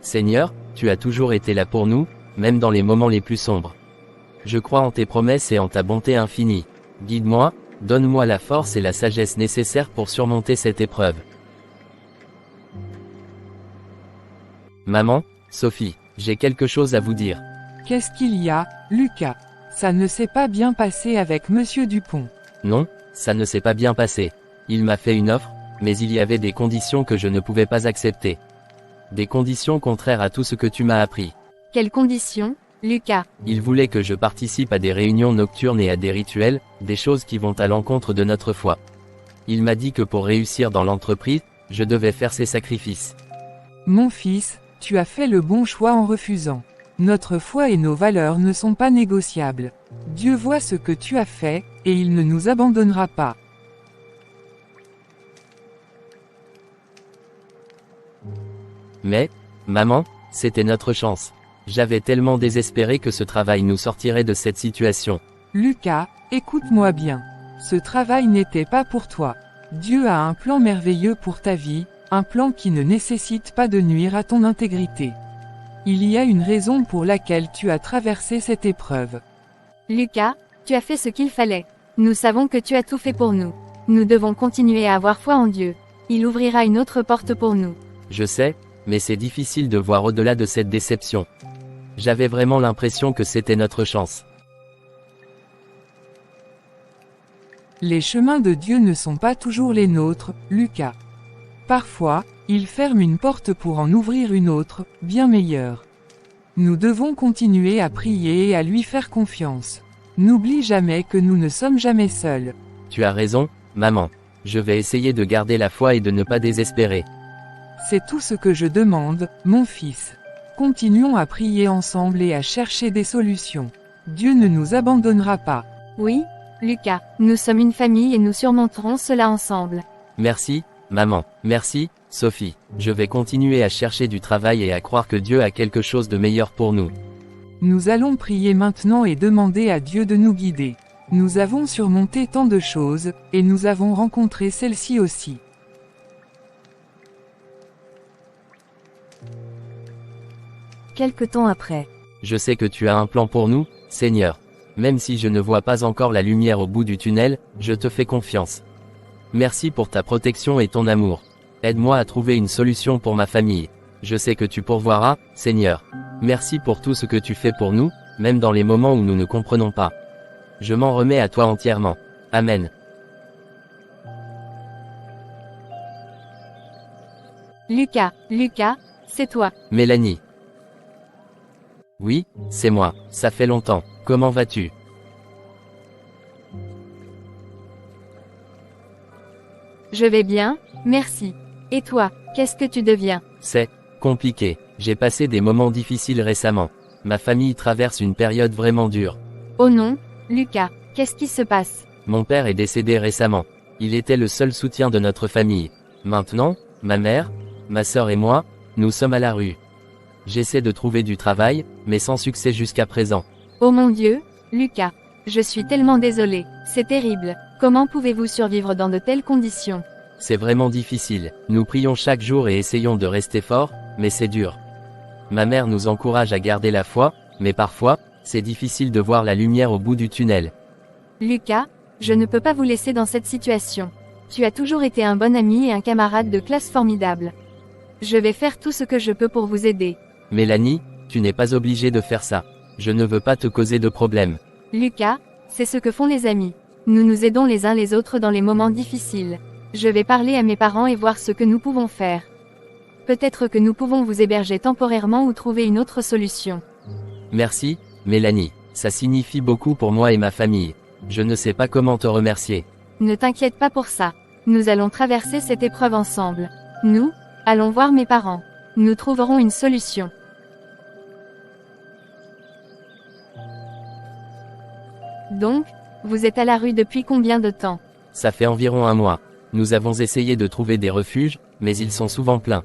Seigneur, tu as toujours été là pour nous, même dans les moments les plus sombres. Je crois en tes promesses et en ta bonté infinie. Guide-moi, donne-moi la force et la sagesse nécessaires pour surmonter cette épreuve. Maman, Sophie, j'ai quelque chose à vous dire.
Qu'est-ce qu'il y a, Lucas? Ça ne s'est pas bien passé avec Monsieur Dupont.
Non, ça ne s'est pas bien passé. Il m'a fait une offre, mais il y avait des conditions que je ne pouvais pas accepter. Des conditions contraires à tout ce que tu m'as appris.
Quelles conditions, Lucas?
Il voulait que je participe à des réunions nocturnes et à des rituels, des choses qui vont à l'encontre de notre foi. Il m'a dit que pour réussir dans l'entreprise, je devais faire ces sacrifices.
Mon fils, tu as fait le bon choix en refusant. Notre foi et nos valeurs ne sont pas négociables. Dieu voit ce que tu as fait, et il ne nous abandonnera pas.
Mais, maman, c'était notre chance. J'avais tellement désespéré que ce travail nous sortirait de cette situation.
Lucas, écoute-moi bien. Ce travail n'était pas pour toi. Dieu a un plan merveilleux pour ta vie, un plan qui ne nécessite pas de nuire à ton intégrité. Il y a une raison pour laquelle tu as traversé cette épreuve.
Lucas, tu as fait ce qu'il fallait. Nous savons que tu as tout fait pour nous. Nous devons continuer à avoir foi en Dieu. Il ouvrira une autre porte pour nous.
Je sais, mais c'est difficile de voir au-delà de cette déception. J'avais vraiment l'impression que c'était notre chance.
Les chemins de Dieu ne sont pas toujours les nôtres, Lucas. Parfois, il ferme une porte pour en ouvrir une autre, bien meilleure. Nous devons continuer à prier et à lui faire confiance. N'oublie jamais que nous ne sommes jamais seuls.
Tu as raison, maman. Je vais essayer de garder la foi et de ne pas désespérer.
C'est tout ce que je demande, mon fils. Continuons à prier ensemble et à chercher des solutions. Dieu ne nous abandonnera pas.
Oui, Lucas, nous sommes une famille et nous surmonterons cela ensemble.
Merci, maman. Merci, Sophie. Je vais continuer à chercher du travail et à croire que Dieu a quelque chose de meilleur pour nous.
Nous allons prier maintenant et demander à Dieu de nous guider. Nous avons surmonté tant de choses, et nous avons rencontré celle-ci aussi.
Quelque temps après.
Je sais que tu as un plan pour nous, Seigneur. Même si je ne vois pas encore la lumière au bout du tunnel, je te fais confiance. Merci pour ta protection et ton amour. Aide-moi à trouver une solution pour ma famille. Je sais que tu pourvoiras, Seigneur. Merci pour tout ce que tu fais pour nous, même dans les moments où nous ne comprenons pas. Je m'en remets à toi entièrement. Amen.
Lucas, c'est toi.
Mélanie. Oui, c'est moi. Ça fait longtemps. Comment vas-tu?
Je vais bien, merci. Et toi, qu'est-ce que tu deviens?
C'est compliqué. J'ai passé des moments difficiles récemment. Ma famille traverse une période vraiment dure.
Oh non, Lucas, qu'est-ce qui se passe?
Mon père est décédé récemment. Il était le seul soutien de notre famille. Maintenant, ma mère, ma sœur et moi, nous sommes à la rue. J'essaie de trouver du travail, mais sans succès jusqu'à présent.
Oh mon Dieu, Lucas, je suis tellement désolée, c'est terrible. Comment pouvez-vous survivre dans de telles conditions?
C'est vraiment difficile. Nous prions chaque jour et essayons de rester forts, mais c'est dur. Ma mère nous encourage à garder la foi, mais parfois, c'est difficile de voir la lumière au bout du tunnel.
Lucas, je ne peux pas vous laisser dans cette situation. Tu as toujours été un bon ami et un camarade de classe formidable. Je vais faire tout ce que je peux pour vous aider.
Mélanie, tu n'es pas obligée de faire ça. Je ne veux pas te causer de problème.
Lucas, c'est ce que font les amis. Nous nous aidons les uns les autres dans les moments difficiles. Je vais parler à mes parents et voir ce que nous pouvons faire. Peut-être que nous pouvons vous héberger temporairement ou trouver une autre solution.
Merci, Mélanie. Ça signifie beaucoup pour moi et ma famille. Je ne sais pas comment te remercier.
Ne t'inquiète pas pour ça. Nous allons traverser cette épreuve ensemble. Nous, allons voir mes parents. Nous trouverons une solution. Donc, vous êtes à la rue depuis combien de temps?
Ça fait environ un mois. Nous avons essayé de trouver des refuges, mais ils sont souvent pleins.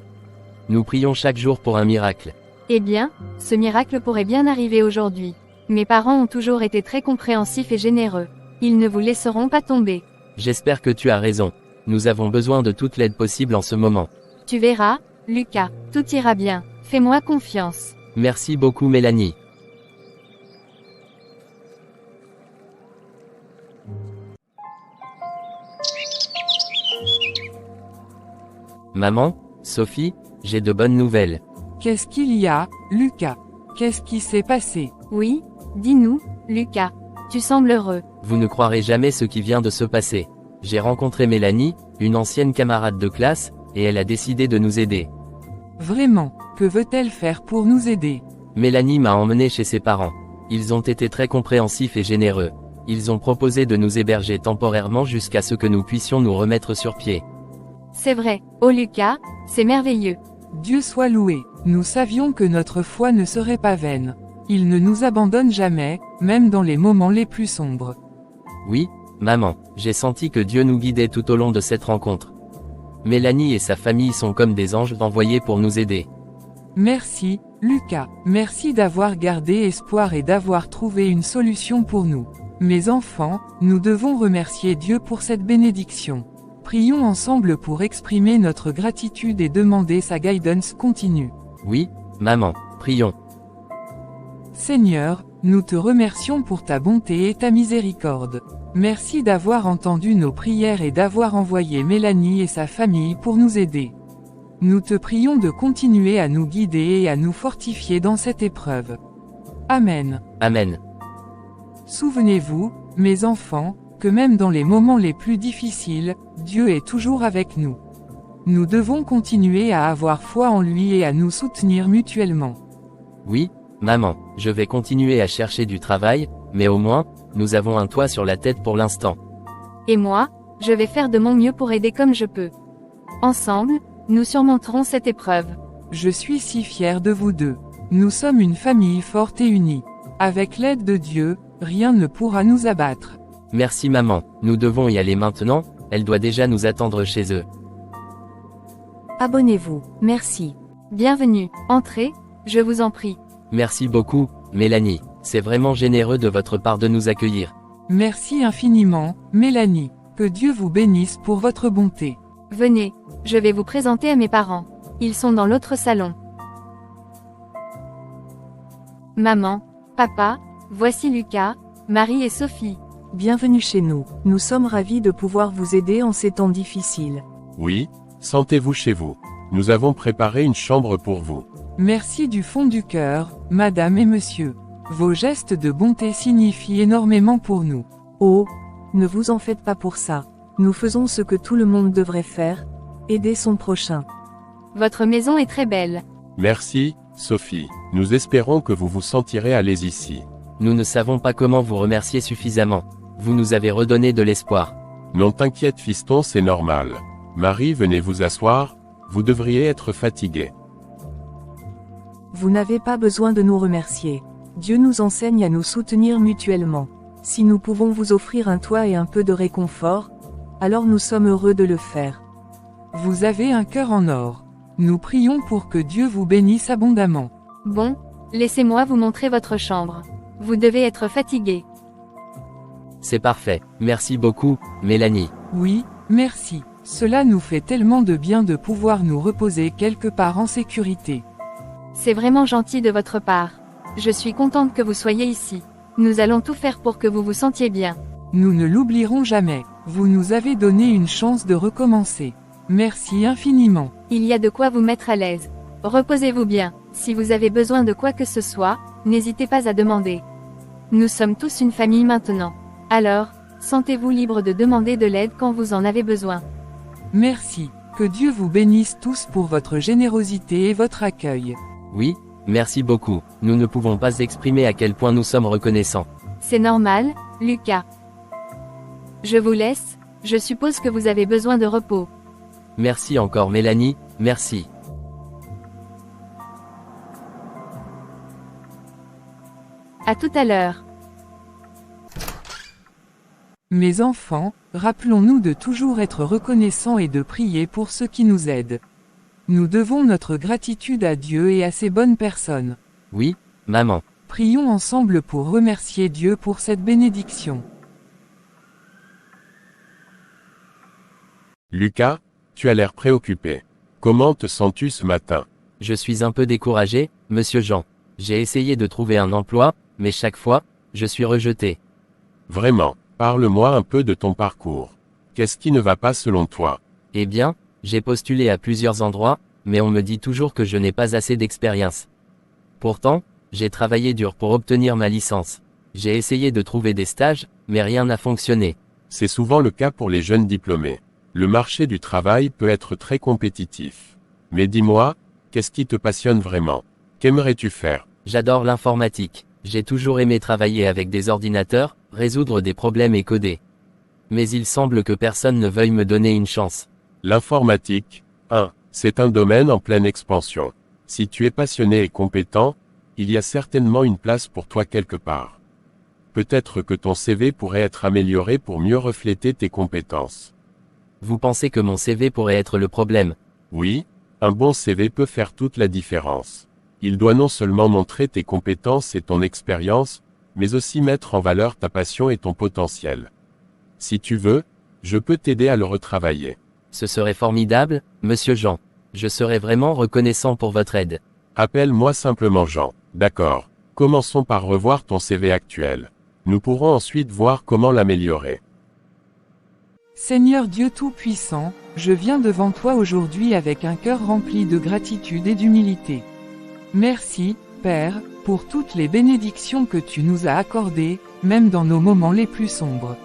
Nous prions chaque jour pour un miracle.
Eh bien, ce miracle pourrait bien arriver aujourd'hui. Mes parents ont toujours été très compréhensifs et généreux. Ils ne vous laisseront pas tomber.
J'espère que tu as raison. Nous avons besoin de toute l'aide possible en ce moment.
Tu verras, Lucas, tout ira bien. Fais-moi confiance.
Merci beaucoup Mélanie. Maman, Sophie, j'ai de bonnes nouvelles.
Qu'est-ce qu'il y a, Lucas? Qu'est-ce qui s'est passé?
Oui, dis-nous, Lucas. Tu sembles heureux.
Vous ne croirez jamais ce qui vient de se passer. J'ai rencontré Mélanie, une ancienne camarade de classe, et elle a décidé de nous aider.
Vraiment, que veut-elle faire pour nous aider?
Mélanie m'a emmené chez ses parents. Ils ont été très compréhensifs et généreux. Ils ont proposé de nous héberger temporairement jusqu'à ce que nous puissions nous remettre sur pied.
C'est vrai, oh Lucas, c'est merveilleux.
Dieu soit loué, nous savions que notre foi ne serait pas vaine. Il ne nous abandonne jamais, même dans les moments les plus sombres.
Oui, maman, j'ai senti que Dieu nous guidait tout au long de cette rencontre. Mélanie et sa famille sont comme des anges envoyés pour nous aider.
Merci, Lucas, merci d'avoir gardé espoir et d'avoir trouvé une solution pour nous. Mes enfants, nous devons remercier Dieu pour cette bénédiction. Prions ensemble pour exprimer notre gratitude et demander sa guidance continue.
Oui, maman, prions.
Seigneur, nous te remercions pour ta bonté et ta miséricorde. Merci d'avoir entendu nos prières et d'avoir envoyé Mélanie et sa famille pour nous aider. Nous te prions de continuer à nous guider et à nous fortifier dans cette épreuve. Amen.
Amen.
Souvenez-vous, mes enfants, que même dans les moments les plus difficiles, Dieu est toujours avec nous. Nous devons continuer à avoir foi en lui et à nous soutenir mutuellement.
Oui, maman, je vais continuer à chercher du travail, mais au moins, nous avons un toit sur la tête pour l'instant.
Et moi, je vais faire de mon mieux pour aider comme je peux. Ensemble, nous surmonterons cette épreuve.
Je suis si fier de vous deux. Nous sommes une famille forte et unie. Avec l'aide de Dieu, rien ne pourra nous abattre.
Merci maman, nous devons y aller maintenant, elle doit déjà nous attendre chez eux.
Abonnez-vous, merci.
Bienvenue, entrez, je vous en prie.
Merci beaucoup, Mélanie, c'est vraiment généreux de votre part de nous accueillir.
Merci infiniment, Mélanie. Que Dieu vous bénisse pour votre bonté.
Venez, je vais vous présenter à mes parents. Ils sont dans l'autre salon. Maman, papa, voici Lucas, Marie et Sophie.
Bienvenue chez nous. Nous sommes ravis de pouvoir vous aider en ces temps difficiles.
Oui, sentez-vous chez vous. Nous avons préparé une chambre pour vous.
Merci du fond du cœur, madame et monsieur. Vos gestes de bonté signifient énormément pour nous.
Oh, ne vous en faites pas pour ça. Nous faisons ce que tout le monde devrait faire, aider son prochain.
Votre maison est très belle.
Merci, Sophie. Nous espérons que vous vous sentirez à l'aise ici.
Nous ne savons pas comment vous remercier suffisamment. Vous nous avez redonné de l'espoir.
Non t'inquiète fiston, c'est normal. Marie, venez vous asseoir, vous devriez être fatigué.
Vous n'avez pas besoin de nous remercier. Dieu nous enseigne à nous soutenir mutuellement. Si nous pouvons vous offrir un toit et un peu de réconfort, alors nous sommes heureux de le faire.
Vous avez un cœur en or. Nous prions pour que Dieu vous bénisse abondamment.
Bon, laissez-moi vous montrer votre chambre. Vous devez être fatigué.
C'est parfait, merci beaucoup, Mélanie.
Oui, merci. Cela nous fait tellement de bien de pouvoir nous reposer quelque part en sécurité.
C'est vraiment gentil de votre part. Je suis contente que vous soyez ici. Nous allons tout faire pour que vous vous sentiez bien.
Nous ne l'oublierons jamais. Vous nous avez donné une chance de recommencer. Merci infiniment.
Il y a de quoi vous mettre à l'aise. Reposez-vous bien. Si vous avez besoin de quoi que ce soit, n'hésitez pas à demander. Nous sommes tous une famille maintenant. Alors, sentez-vous libre de demander de l'aide quand vous en avez besoin.
Merci. Que Dieu vous bénisse tous pour votre générosité et votre accueil.
Oui, merci beaucoup. Nous ne pouvons pas exprimer à quel point nous sommes reconnaissants.
C'est normal, Lucas. Je vous laisse, je suppose que vous avez besoin de repos.
Merci encore Mélanie, merci.
À tout à l'heure.
Mes enfants, rappelons-nous de toujours être reconnaissants et de prier pour ceux qui nous aident. Nous devons notre gratitude à Dieu et à ces bonnes personnes.
Oui, maman.
Prions ensemble pour remercier Dieu pour cette bénédiction.
Lucas, tu as l'air préoccupé. Comment te sens-tu ce matin?
Je suis un peu découragé, monsieur Jean. J'ai essayé de trouver un emploi, mais chaque fois, je suis rejeté.
Vraiment, parle-moi un peu de ton parcours. Qu'est-ce qui ne va pas selon toi?
Eh bien, j'ai postulé à plusieurs endroits, mais on me dit toujours que je n'ai pas assez d'expérience. Pourtant, j'ai travaillé dur pour obtenir ma licence. J'ai essayé de trouver des stages, mais rien n'a fonctionné.
C'est souvent le cas pour les jeunes diplômés. Le marché du travail peut être très compétitif. Mais dis-moi, qu'est-ce qui te passionne vraiment? Qu'aimerais-tu faire?
J'adore l'informatique. J'ai toujours aimé travailler avec des ordinateurs, résoudre des problèmes et coder. Mais il semble que personne ne veuille me donner une chance.
L'informatique, c'est un domaine en pleine expansion. Si tu es passionné et compétent, il y a certainement une place pour toi quelque part. Peut-être que ton CV pourrait être amélioré pour mieux refléter tes compétences.
Vous pensez que mon CV pourrait être le problème?
Oui, un bon CV peut faire toute la différence. Il doit non seulement montrer tes compétences et ton expérience, mais aussi mettre en valeur ta passion et ton potentiel. Si tu veux, je peux t'aider à le retravailler.
Ce serait formidable, monsieur Jean. Je serais vraiment reconnaissant pour votre aide.
Appelle-moi simplement Jean. D'accord. Commençons par revoir ton CV actuel. Nous pourrons ensuite voir comment l'améliorer.
Seigneur Dieu Tout-Puissant, je viens devant toi aujourd'hui avec un cœur rempli de gratitude et d'humilité. Merci, Père, pour toutes les bénédictions que tu nous as accordées, même dans nos moments les plus sombres.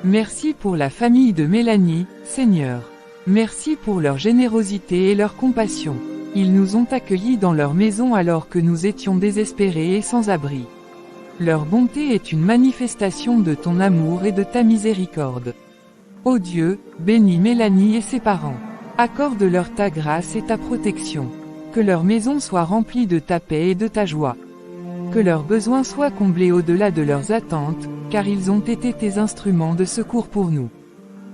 Merci pour la famille de Mélanie, Seigneur. Merci pour leur générosité et leur compassion. Ils nous ont accueillis dans leur maison alors que nous étions désespérés et sans abri. Leur bonté est une manifestation de ton amour et de ta miséricorde. Ô Dieu, bénis Mélanie et ses parents. Accorde-leur ta grâce et ta protection. Que leur maison soit remplie de ta paix et de ta joie. Que leurs besoins soient comblés au-delà de leurs attentes, car ils ont été tes instruments de secours pour nous.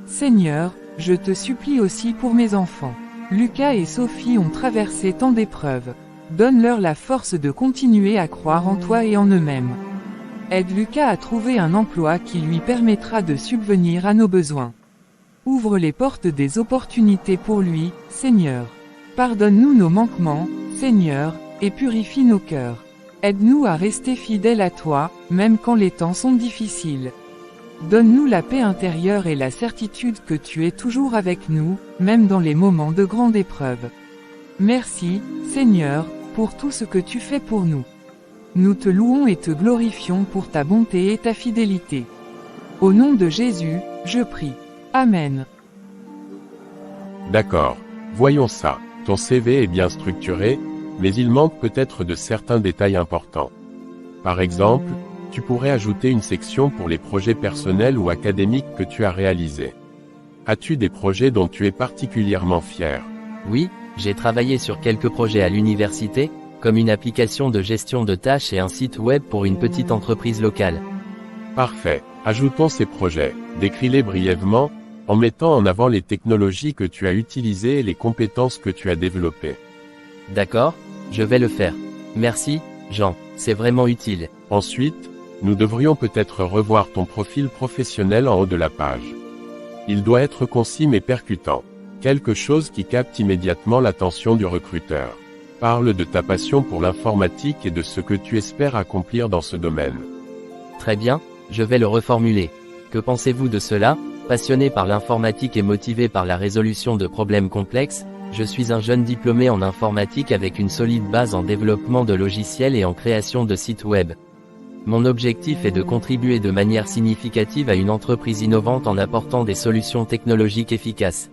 Seigneur, je te supplie aussi pour mes enfants. Lucas et Sophie ont traversé tant d'épreuves. Donne-leur la force de continuer à croire en toi et en eux-mêmes. Aide Lucas à trouver un emploi qui lui permettra de subvenir à nos besoins. Ouvre les portes des opportunités pour lui, Seigneur. Pardonne-nous nos manquements, Seigneur, et purifie nos cœurs. Aide-nous à rester fidèles à toi, même quand les temps sont difficiles. Donne-nous la paix intérieure et la certitude que tu es toujours avec nous, même dans les moments de grande épreuve. Merci, Seigneur, pour tout ce que tu fais pour nous. Nous te louons et te glorifions pour ta bonté et ta fidélité. Au nom de Jésus, je prie. Amen.
D'accord. Voyons ça. Ton CV est bien structuré, mais il manque peut-être de certains détails importants. Par exemple, tu pourrais ajouter une section pour les projets personnels ou académiques que tu as réalisés. As-tu des projets dont tu es particulièrement fier?
Oui, j'ai travaillé sur quelques projets à l'université, comme une application de gestion de tâches et un site web pour une petite entreprise locale.
Parfait. Ajoutons ces projets. Décris-les brièvement, en mettant en avant les technologies que tu as utilisées et les compétences que tu as développées.
D'accord, je vais le faire. Merci, Jean, c'est vraiment utile.
Ensuite, nous devrions peut-être revoir ton profil professionnel en haut de la page. Il doit être concis mais percutant. Quelque chose qui capte immédiatement l'attention du recruteur. Parle de ta passion pour l'informatique et de ce que tu espères accomplir dans ce domaine.
Très bien, je vais le reformuler. Que pensez-vous de cela? Passionné par l'informatique et motivé par la résolution de problèmes complexes, je suis un jeune diplômé en informatique avec une solide base en développement de logiciels et en création de sites web. Mon objectif est de contribuer de manière significative à une entreprise innovante en apportant des solutions technologiques efficaces.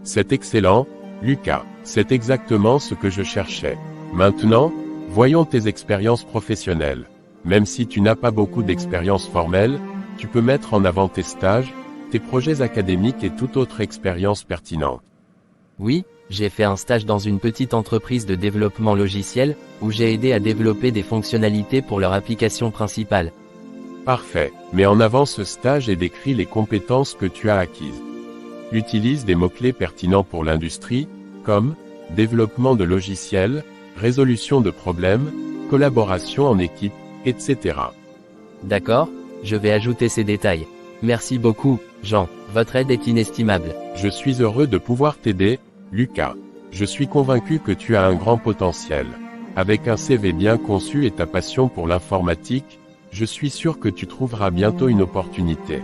C'est excellent, Lucas. C'est exactement ce que je cherchais. Maintenant, voyons tes expériences professionnelles. Même si tu n'as pas beaucoup d'expérience formelle, tu peux mettre en avant tes stages, tes projets académiques et toute autre expérience pertinente.
Oui, j'ai fait un stage dans une petite entreprise de développement logiciel, où j'ai aidé à développer des fonctionnalités pour leur application principale.
Parfait. Mets en avant ce stage et décris les compétences que tu as acquises. Utilise des mots-clés pertinents pour l'industrie, comme développement de logiciels, résolution de problèmes, collaboration en équipe, etc.
D'accord, je vais ajouter ces détails. Merci beaucoup, Jean, votre aide est inestimable.
Je suis heureux de pouvoir t'aider, Lucas. Je suis convaincu que tu as un grand potentiel. Avec un CV bien conçu et ta passion pour l'informatique, je suis sûr que tu trouveras bientôt une opportunité.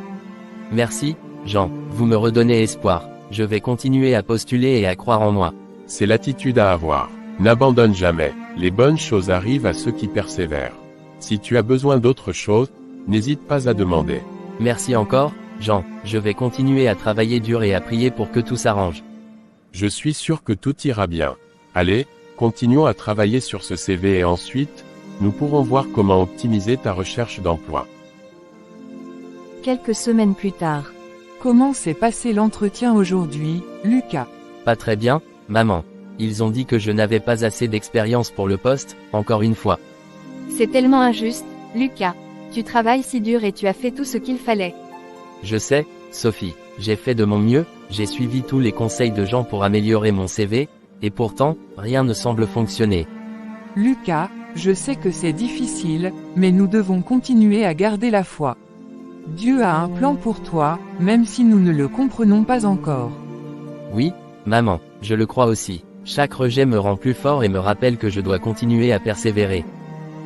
Merci, Jean, vous me redonnez espoir. Je vais continuer à postuler et à croire en moi.
C'est l'attitude à avoir. N'abandonne jamais. Les bonnes choses arrivent à ceux qui persévèrent. Si tu as besoin d'autre chose, n'hésite pas à demander.
Merci encore, Jean, je vais continuer à travailler dur et à prier pour que tout s'arrange.
Je suis sûr que tout ira bien. Allez, continuons à travailler sur ce CV et ensuite, nous pourrons voir comment optimiser ta recherche d'emploi.
Quelques semaines plus tard.
Comment s'est passé l'entretien aujourd'hui, Lucas?
Pas très bien, maman. Ils ont dit que je n'avais pas assez d'expérience pour le poste, encore une fois.
C'est tellement injuste, Lucas. Tu travailles si dur et tu as fait tout ce qu'il fallait.
Je sais, Sophie, j'ai fait de mon mieux, j'ai suivi tous les conseils de Jean pour améliorer mon CV, et pourtant, rien ne semble fonctionner.
Lucas, je sais que c'est difficile, mais nous devons continuer à garder la foi. Dieu a un plan pour toi, même si nous ne le comprenons pas encore.
Oui, maman, je le crois aussi. Chaque rejet me rend plus fort et me rappelle que je dois continuer à persévérer.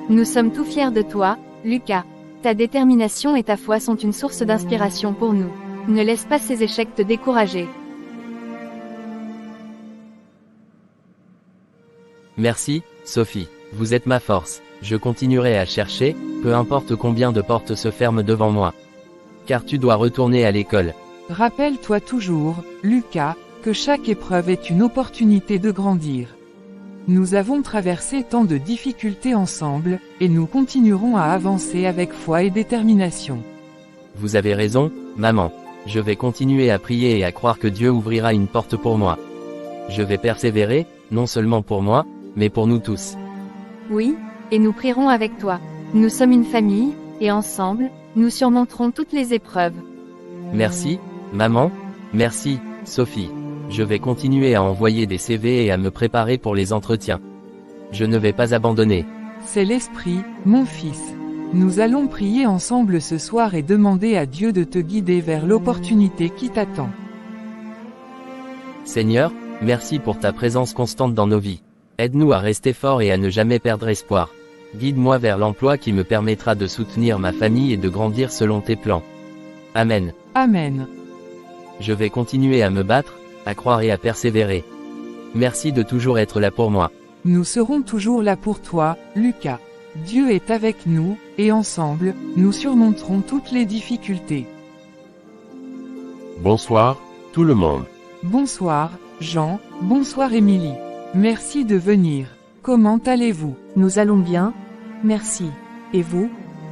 Nous sommes tout fiers de toi, Lucas. Ta détermination et ta foi sont une source d'inspiration pour nous. Ne laisse pas ces échecs te décourager.
Merci, Sophie. Vous êtes ma force. Je continuerai à chercher, peu importe combien de portes se ferment devant moi. Car tu dois retourner à l'école.
Rappelle-toi toujours, Lucas, que chaque épreuve est une opportunité de grandir. Nous avons traversé tant de difficultés ensemble, et nous continuerons à avancer avec foi et détermination.
Vous avez raison, maman. Je vais continuer à prier et à croire que Dieu ouvrira une porte pour moi. Je vais persévérer, non seulement pour moi, mais pour nous tous.
Oui, et nous prierons avec toi. Nous sommes une famille, et ensemble, nous surmonterons toutes les épreuves.
Merci, maman. Merci, Sophie. Je vais continuer à envoyer des CV et à me préparer pour les entretiens. Je ne vais pas abandonner.
C'est l'Esprit, mon fils. Nous allons prier ensemble ce soir et demander à Dieu de te guider vers l'opportunité qui t'attend.
Seigneur, merci pour ta présence constante dans nos vies. Aide-nous à rester forts et à ne jamais perdre espoir. Guide-moi vers l'emploi qui me permettra de soutenir ma famille et de grandir selon tes plans. Amen.
Amen.
Je vais continuer à me battre, à croire et à persévérer. Merci de toujours être là pour moi.
Nous serons toujours là pour toi, Lucas. Dieu est avec nous, et ensemble, nous surmonterons toutes les difficultés.
Bonsoir, tout le monde.
Bonsoir, Jean, bonsoir Émilie. Merci de venir. Comment allez-vous?
Nous allons bien, merci. Et vous?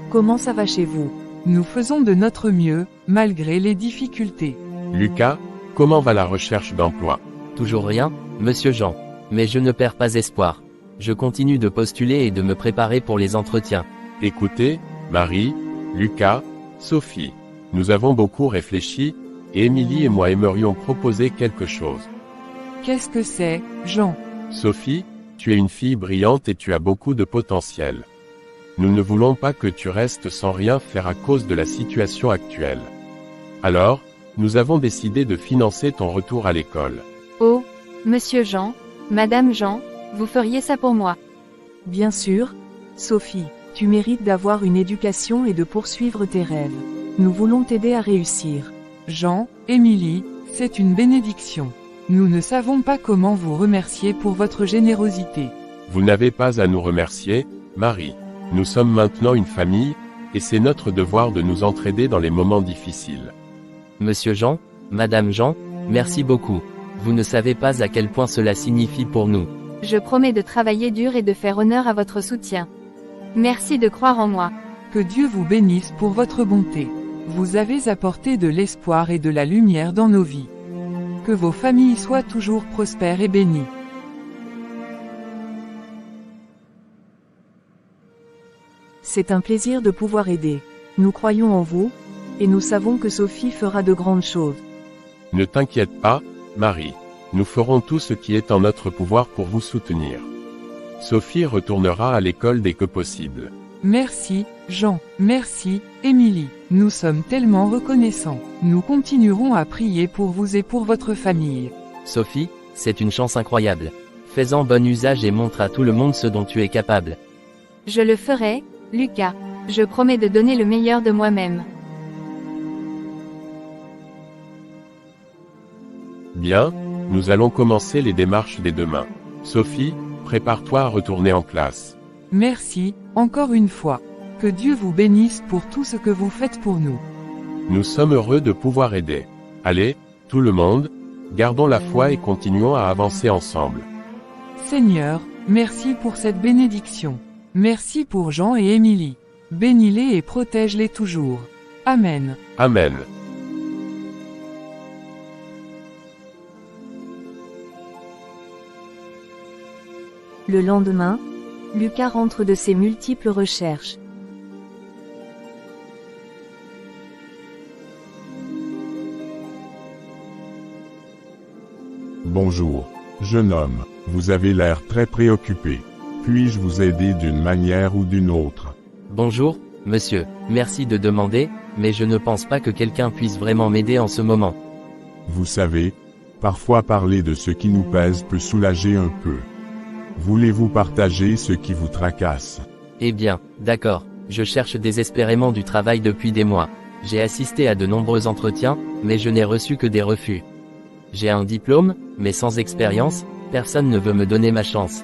Comment ça va chez vous?
Nous faisons de notre mieux, malgré les difficultés.
Lucas, comment va la recherche d'emploi?
Toujours rien, monsieur Jean. Mais je ne perds pas espoir. Je continue de postuler et de me préparer pour les entretiens.
Écoutez, Marie, Lucas, Sophie. Nous avons beaucoup réfléchi, et Émilie et moi aimerions proposer quelque chose.
Qu'est-ce que c'est, Jean?
Sophie, tu es une fille brillante et tu as beaucoup de potentiel. Nous ne voulons pas que tu restes sans rien faire à cause de la situation actuelle. Alors, nous avons décidé de financer ton retour à l'école.
Oh, monsieur Jean, madame Jean, vous feriez ça pour moi.
Bien sûr, Sophie, tu mérites d'avoir une éducation et de poursuivre tes rêves. Nous voulons t'aider à réussir.
Jean, Émilie, c'est une bénédiction. Nous ne savons pas comment vous remercier pour votre générosité.
Vous n'avez pas à nous remercier, Marie. Nous sommes maintenant une famille, et c'est notre devoir de nous entraider dans les moments difficiles.
Monsieur Jean, madame Jean, merci beaucoup. Vous ne savez pas à quel point cela signifie pour nous.
Je promets de travailler dur et de faire honneur à votre soutien. Merci de croire en moi.
Que Dieu vous bénisse pour votre bonté. Vous avez apporté de l'espoir et de la lumière dans nos vies. Que vos familles soient toujours prospères et bénies.
C'est un plaisir de pouvoir aider. Nous croyons en vous, et nous savons que Sophie fera de grandes choses.
Ne t'inquiète pas, Marie. Nous ferons tout ce qui est en notre pouvoir pour vous soutenir. Sophie retournera à l'école dès que possible.
Merci, Jean. Merci, Émilie. Nous sommes tellement reconnaissants. Nous continuerons à prier pour vous et pour votre famille.
Sophie, c'est une chance incroyable. Fais-en bon usage et montre à tout le monde ce dont tu es capable.
Je le ferai, Lucas. Je promets de donner le meilleur de moi-même.
Bien, nous allons commencer les démarches dès demain. Sophie, prépare-toi à retourner en classe.
Merci, encore une fois. Que Dieu vous bénisse pour tout ce que vous faites pour nous.
Nous sommes heureux de pouvoir aider. Allez, tout le monde, gardons la foi et continuons à avancer ensemble.
Seigneur, merci pour cette bénédiction. Merci pour Jean et Émilie. Bénis-les et protège-les toujours. Amen.
Amen.
Le lendemain, Lucas rentre de ses multiples recherches.
Bonjour, jeune homme, vous avez l'air très préoccupé. Puis-je vous aider d'une manière ou d'une autre?
Bonjour, monsieur, merci de demander, mais je ne pense pas que quelqu'un puisse vraiment m'aider en ce moment.
Vous savez, parfois parler de ce qui nous pèse peut soulager un peu. Voulez-vous partager ce qui vous tracasse?
Eh bien, d'accord, je cherche désespérément du travail depuis des mois. J'ai assisté à de nombreux entretiens, mais je n'ai reçu que des refus. J'ai un diplôme, mais sans expérience, personne ne veut me donner ma chance.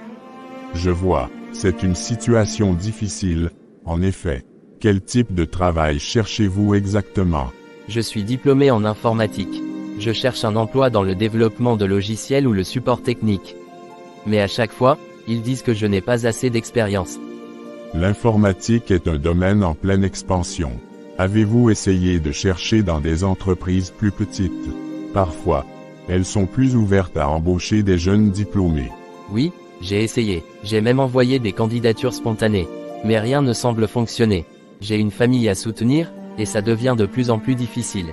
Je vois, c'est une situation difficile, en effet. Quel type de travail cherchez-vous exactement?
Je suis diplômé en informatique. Je cherche un emploi dans le développement de logiciels ou le support technique. Mais à chaque fois, ils disent que je n'ai pas assez d'expérience.
L'informatique est un domaine en pleine expansion. Avez-vous essayé de chercher dans des entreprises plus petites? Parfois, elles sont plus ouvertes à embaucher des jeunes diplômés.
Oui, j'ai essayé. J'ai même envoyé des candidatures spontanées. Mais rien ne semble fonctionner. J'ai une famille à soutenir, et ça devient de plus en plus difficile.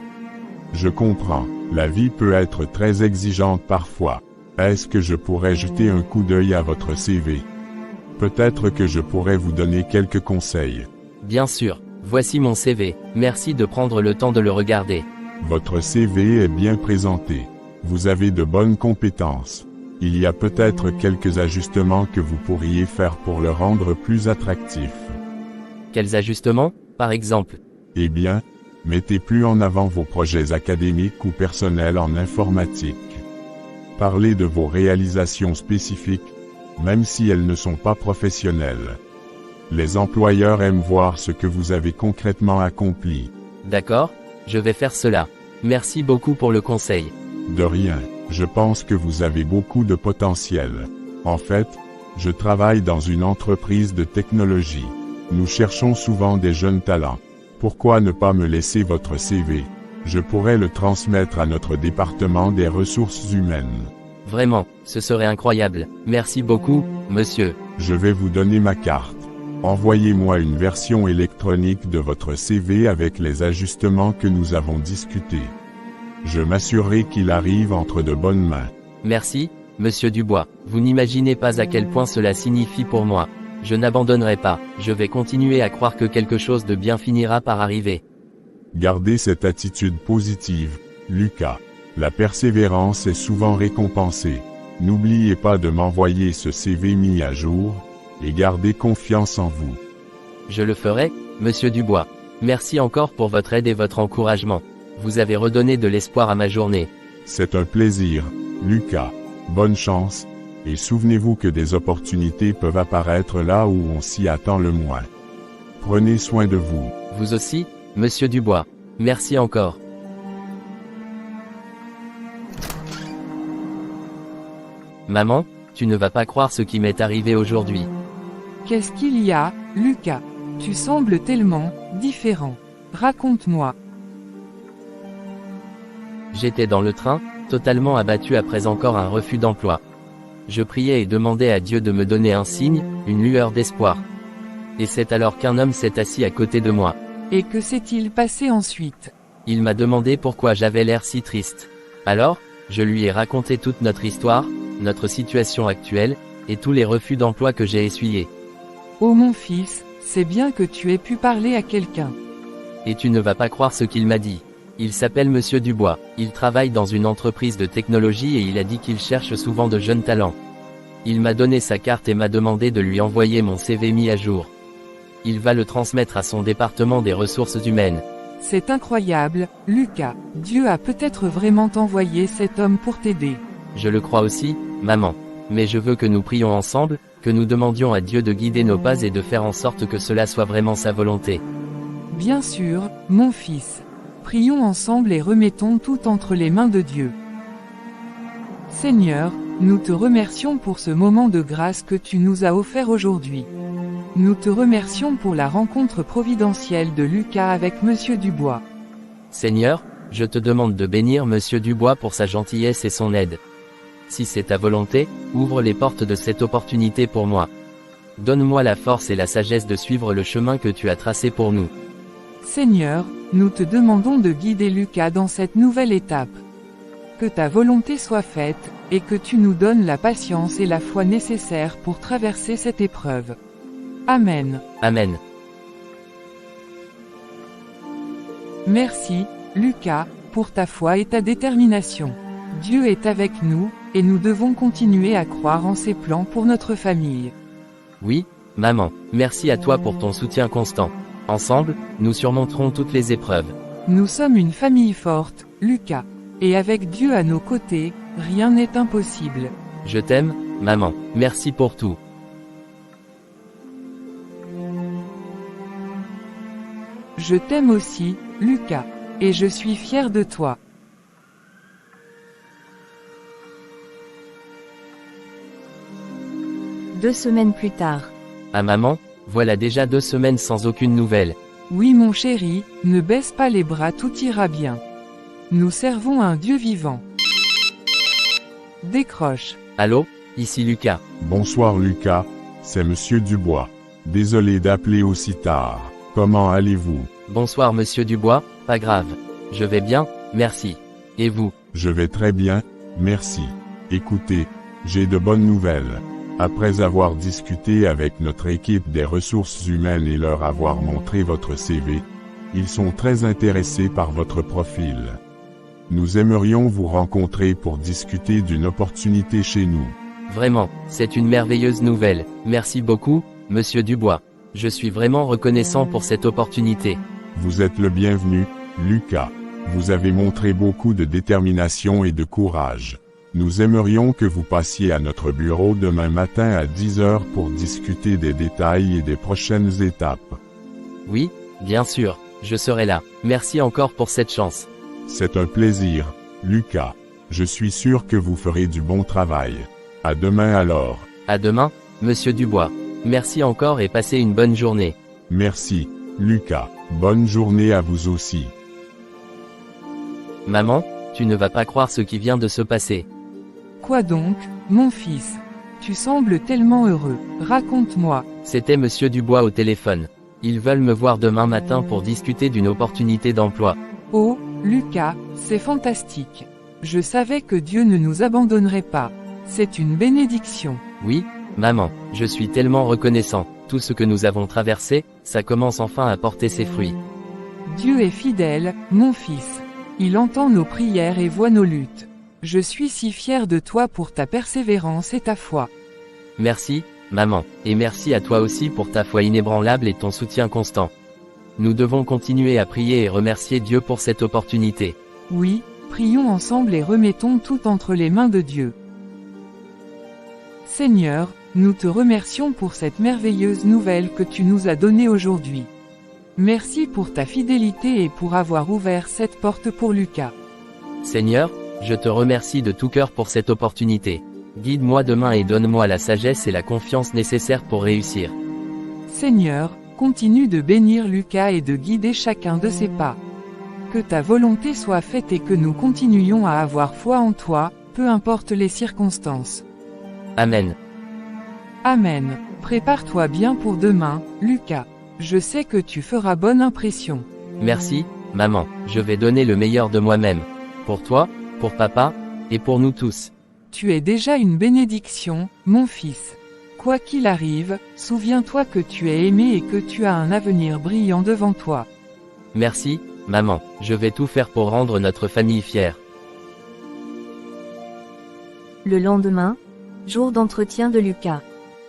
Je comprends. La vie peut être très exigeante parfois. Est-ce que je pourrais jeter un coup d'œil à votre CV? Peut-être que je pourrais vous donner quelques conseils.
Bien sûr, voici mon CV. Merci de prendre le temps de le regarder.
Votre CV est bien présenté. Vous avez de bonnes compétences. Il y a peut-être quelques ajustements que vous pourriez faire pour le rendre plus attractif.
Quels ajustements, par exemple?
Eh bien, mettez plus en avant vos projets académiques ou personnels en informatique. Parlez de vos réalisations spécifiques, même si elles ne sont pas professionnelles. Les employeurs aiment voir ce que vous avez concrètement accompli.
D'accord, je vais faire cela. Merci beaucoup pour le conseil.
De rien, je pense que vous avez beaucoup de potentiel. En fait, je travaille dans une entreprise de technologie. Nous cherchons souvent des jeunes talents. Pourquoi ne pas me laisser votre CV? Je pourrais le transmettre à notre département des ressources humaines.
Vraiment, ce serait incroyable. Merci beaucoup, monsieur.
Je vais vous donner ma carte. Envoyez-moi une version électronique de votre CV avec les ajustements que nous avons discutés. Je m'assurerai qu'il arrive entre de bonnes mains.
Merci, monsieur Dubois. Vous n'imaginez pas à quel point cela signifie pour moi. Je n'abandonnerai pas. Je vais continuer à croire que quelque chose de bien finira par arriver.
Gardez cette attitude positive, Lucas. La persévérance est souvent récompensée. N'oubliez pas de m'envoyer ce CV mis à jour, et gardez confiance en vous.
Je le ferai, monsieur Dubois. Merci encore pour votre aide et votre encouragement. Vous avez redonné de l'espoir à ma journée.
C'est un plaisir, Lucas. Bonne chance, et souvenez-vous que des opportunités peuvent apparaître là où on s'y attend le moins. Prenez soin de vous.
Vous aussi, monsieur Dubois. Merci encore. Maman, tu ne vas pas croire ce qui m'est arrivé aujourd'hui.
Qu'est-ce qu'il y a, Lucas? Tu sembles tellement différent. Raconte-moi.
J'étais dans le train, totalement abattu après encore un refus d'emploi. Je priais et demandais à Dieu de me donner un signe, une lueur d'espoir. Et c'est alors qu'un homme s'est assis à côté de moi.
Et que s'est-il passé ensuite?
Il m'a demandé pourquoi j'avais l'air si triste. Alors, je lui ai raconté toute notre histoire, notre situation actuelle, et tous les refus d'emploi que j'ai essuyés.
Oh mon fils, c'est bien que tu aies pu parler à quelqu'un.
Et tu ne vas pas croire ce qu'il m'a dit. Il s'appelle Monsieur Dubois, il travaille dans une entreprise de technologie et il a dit qu'il cherche souvent de jeunes talents. Il m'a donné sa carte et m'a demandé de lui envoyer mon CV mis à jour. Il va le transmettre à son département des ressources humaines.
C'est incroyable, Lucas. Dieu a peut-être vraiment envoyé cet homme pour t'aider.
Je le crois aussi, maman. Mais je veux que nous prions ensemble, que nous demandions à Dieu de guider nos pas et de faire en sorte que cela soit vraiment sa volonté.
Bien sûr, mon fils. Prions ensemble et remettons tout entre les mains de Dieu. Seigneur, nous te remercions pour ce moment de grâce que tu nous as offert aujourd'hui. Nous te remercions pour la rencontre providentielle de Lucas avec Monsieur Dubois.
Seigneur, je te demande de bénir Monsieur Dubois pour sa gentillesse et son aide. Si c'est ta volonté, ouvre les portes de cette opportunité pour moi. Donne-moi la force et la sagesse de suivre le chemin que tu as tracé pour nous.
Seigneur, nous te demandons de guider Lucas dans cette nouvelle étape. Que ta volonté soit faite, et que tu nous donnes la patience et la foi nécessaires pour traverser cette épreuve. Amen.
Amen.
Merci, Lucas, pour ta foi et ta détermination. Dieu est avec nous, et nous devons continuer à croire en ses plans pour notre famille.
Oui, maman, merci à toi pour ton soutien constant. Ensemble, nous surmonterons toutes les épreuves.
Nous sommes une famille forte, Lucas. Et avec Dieu à nos côtés, rien n'est impossible.
Je t'aime, maman, merci pour tout.
Je t'aime aussi, Lucas. Et je suis fier de toi.
Deux semaines plus tard.
Ah maman, voilà déjà 2 semaines sans aucune nouvelle.
Oui mon chéri, ne baisse pas les bras, tout ira bien. Nous servons un Dieu vivant. Décroche.
Allô, ici Lucas.
Bonsoir Lucas, c'est Monsieur Dubois. Désolé d'appeler aussi tard. Comment allez-vous?
Bonsoir Monsieur Dubois, pas grave. Je vais bien, merci. Et vous?
Je vais très bien, merci. Écoutez, j'ai de bonnes nouvelles. Après avoir discuté avec notre équipe des ressources humaines et leur avoir montré votre CV, ils sont très intéressés par votre profil. Nous aimerions vous rencontrer pour discuter d'une opportunité chez nous.
Vraiment, c'est une merveilleuse nouvelle. Merci beaucoup, Monsieur Dubois. Je suis vraiment reconnaissant pour cette opportunité.
Vous êtes le bienvenu, Lucas. Vous avez montré beaucoup de détermination et de courage. Nous aimerions que vous passiez à notre bureau demain matin à 10 h pour discuter des détails et des prochaines étapes.
Oui, bien sûr, je serai là. Merci encore pour cette chance.
C'est un plaisir, Lucas. Je suis sûr que vous ferez du bon travail. À demain alors.
À demain, Monsieur Dubois. Merci encore et passez une bonne journée.
Merci, Lucas. Bonne journée à vous aussi.
Maman, tu ne vas pas croire ce qui vient de se passer.
Quoi donc, mon fils? Tu sembles tellement heureux. Raconte-moi.
C'était Monsieur Dubois au téléphone. Ils veulent me voir demain matin pour discuter d'une opportunité d'emploi.
Oh, Lucas, c'est fantastique. Je savais que Dieu ne nous abandonnerait pas. C'est une bénédiction.
Oui, maman, je suis tellement reconnaissant. Tout ce que nous avons traversé, ça commence enfin à porter ses fruits.
Dieu est fidèle, mon fils. Il entend nos prières et voit nos luttes. Je suis si fier de toi pour ta persévérance et ta foi.
Merci, maman, et merci à toi aussi pour ta foi inébranlable et ton soutien constant. Nous devons continuer à prier et remercier Dieu pour cette opportunité.
Oui, prions ensemble et remettons tout entre les mains de Dieu. Seigneur, nous te remercions pour cette merveilleuse nouvelle que tu nous as donnée aujourd'hui. Merci pour ta fidélité et pour avoir ouvert cette porte pour Lucas.
Seigneur, je te remercie de tout cœur pour cette opportunité. Guide-moi demain et donne-moi la sagesse et la confiance nécessaires pour réussir.
Seigneur, continue de bénir Lucas et de guider chacun de ses pas. Que ta volonté soit faite et que nous continuions à avoir foi en toi, peu importe les circonstances.
Amen.
Amen. Prépare-toi bien pour demain, Lucas. Je sais que tu feras bonne impression.
Merci, maman, je vais donner le meilleur de moi-même. Pour toi, pour papa, et pour nous tous.
Tu es déjà une bénédiction, mon fils. Quoi qu'il arrive, souviens-toi que tu es aimé et que tu as un avenir brillant devant toi.
Merci, maman, je vais tout faire pour rendre notre famille fière.
Le lendemain, jour d'entretien de Lucas.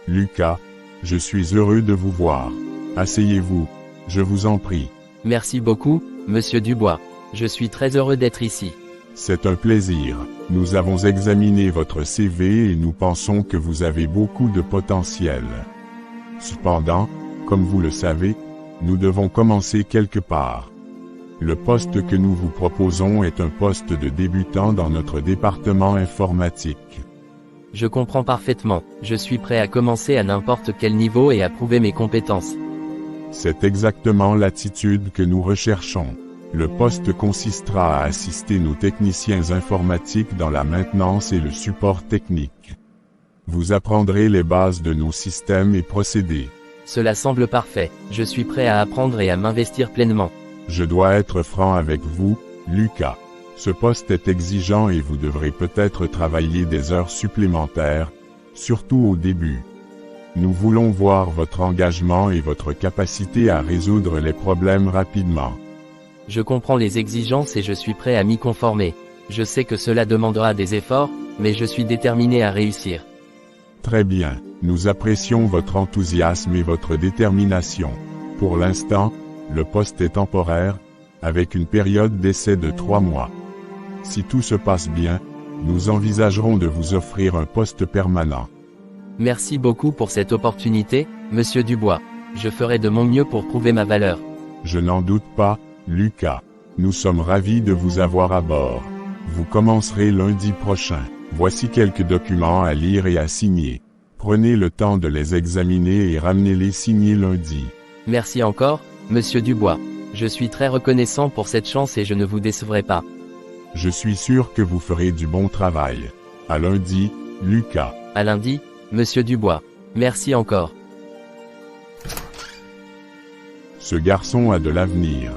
Lucas, je suis heureux de vous voir. Asseyez-vous, je vous en prie.
Merci beaucoup, monsieur Dubois. Je suis très heureux d'être ici.
C'est un plaisir. Nous avons examiné votre CV et nous pensons que vous avez beaucoup de potentiel. Cependant, comme vous le savez, nous devons commencer quelque part. Le poste que nous vous proposons est un poste de débutant dans notre département informatique.
Je comprends parfaitement, je suis prêt à commencer à n'importe quel niveau et à prouver mes compétences.
C'est exactement l'attitude que nous recherchons. Le poste consistera à assister nos techniciens informatiques dans la maintenance et le support technique. Vous apprendrez les bases de nos systèmes et procédés.
Cela semble parfait, je suis prêt à apprendre et à m'investir pleinement.
Je dois être franc avec vous, Lucas. Ce poste est exigeant et vous devrez peut-être travailler des heures supplémentaires, surtout au début. Nous voulons voir votre engagement et votre capacité à résoudre les problèmes rapidement.
Je comprends les exigences et je suis prêt à m'y conformer. Je sais que cela demandera des efforts, mais je suis déterminé à réussir.
Très bien, nous apprécions votre enthousiasme et votre détermination. Pour l'instant, le poste est temporaire, avec une période d'essai de 3 mois. Si tout se passe bien, nous envisagerons de vous offrir un poste permanent.
Merci beaucoup pour cette opportunité, monsieur Dubois. Je ferai de mon mieux pour prouver ma valeur.
Je n'en doute pas, Lucas. Nous sommes ravis de vous avoir à bord. Vous commencerez lundi prochain. Voici quelques documents à lire et à signer. Prenez le temps de les examiner et ramenez-les signés lundi.
Merci encore, monsieur Dubois. Je suis très reconnaissant pour cette chance et je ne vous décevrai pas.
Je suis sûr que vous ferez du bon travail. À lundi, Lucas.
À lundi, monsieur Dubois. Merci encore.
Ce garçon a de l'avenir.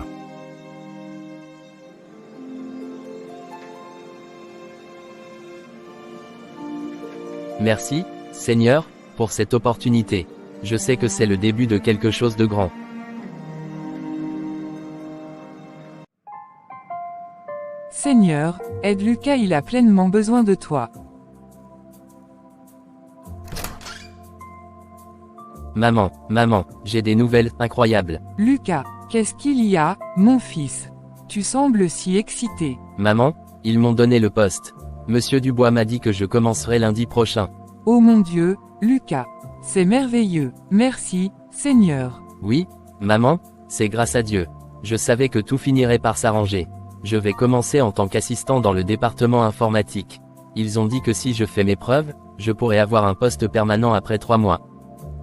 Merci, Seigneur, pour cette opportunité. Je sais que c'est le début de quelque chose de grand.
Seigneur, aide Lucas, il a pleinement besoin de toi.
Maman, j'ai des nouvelles incroyables.
Lucas, qu'est-ce qu'il y a, mon fils? Tu sembles si excité.
Maman, ils m'ont donné le poste. Monsieur Dubois m'a dit que je commencerai lundi prochain.
Oh mon Dieu, Lucas, c'est merveilleux. Merci, Seigneur.
Oui, maman, c'est grâce à Dieu. Je savais que tout finirait par s'arranger. Je vais commencer en tant qu'assistant dans le département informatique. Ils ont dit que si je fais mes preuves, je pourrai avoir un poste permanent après 3 mois.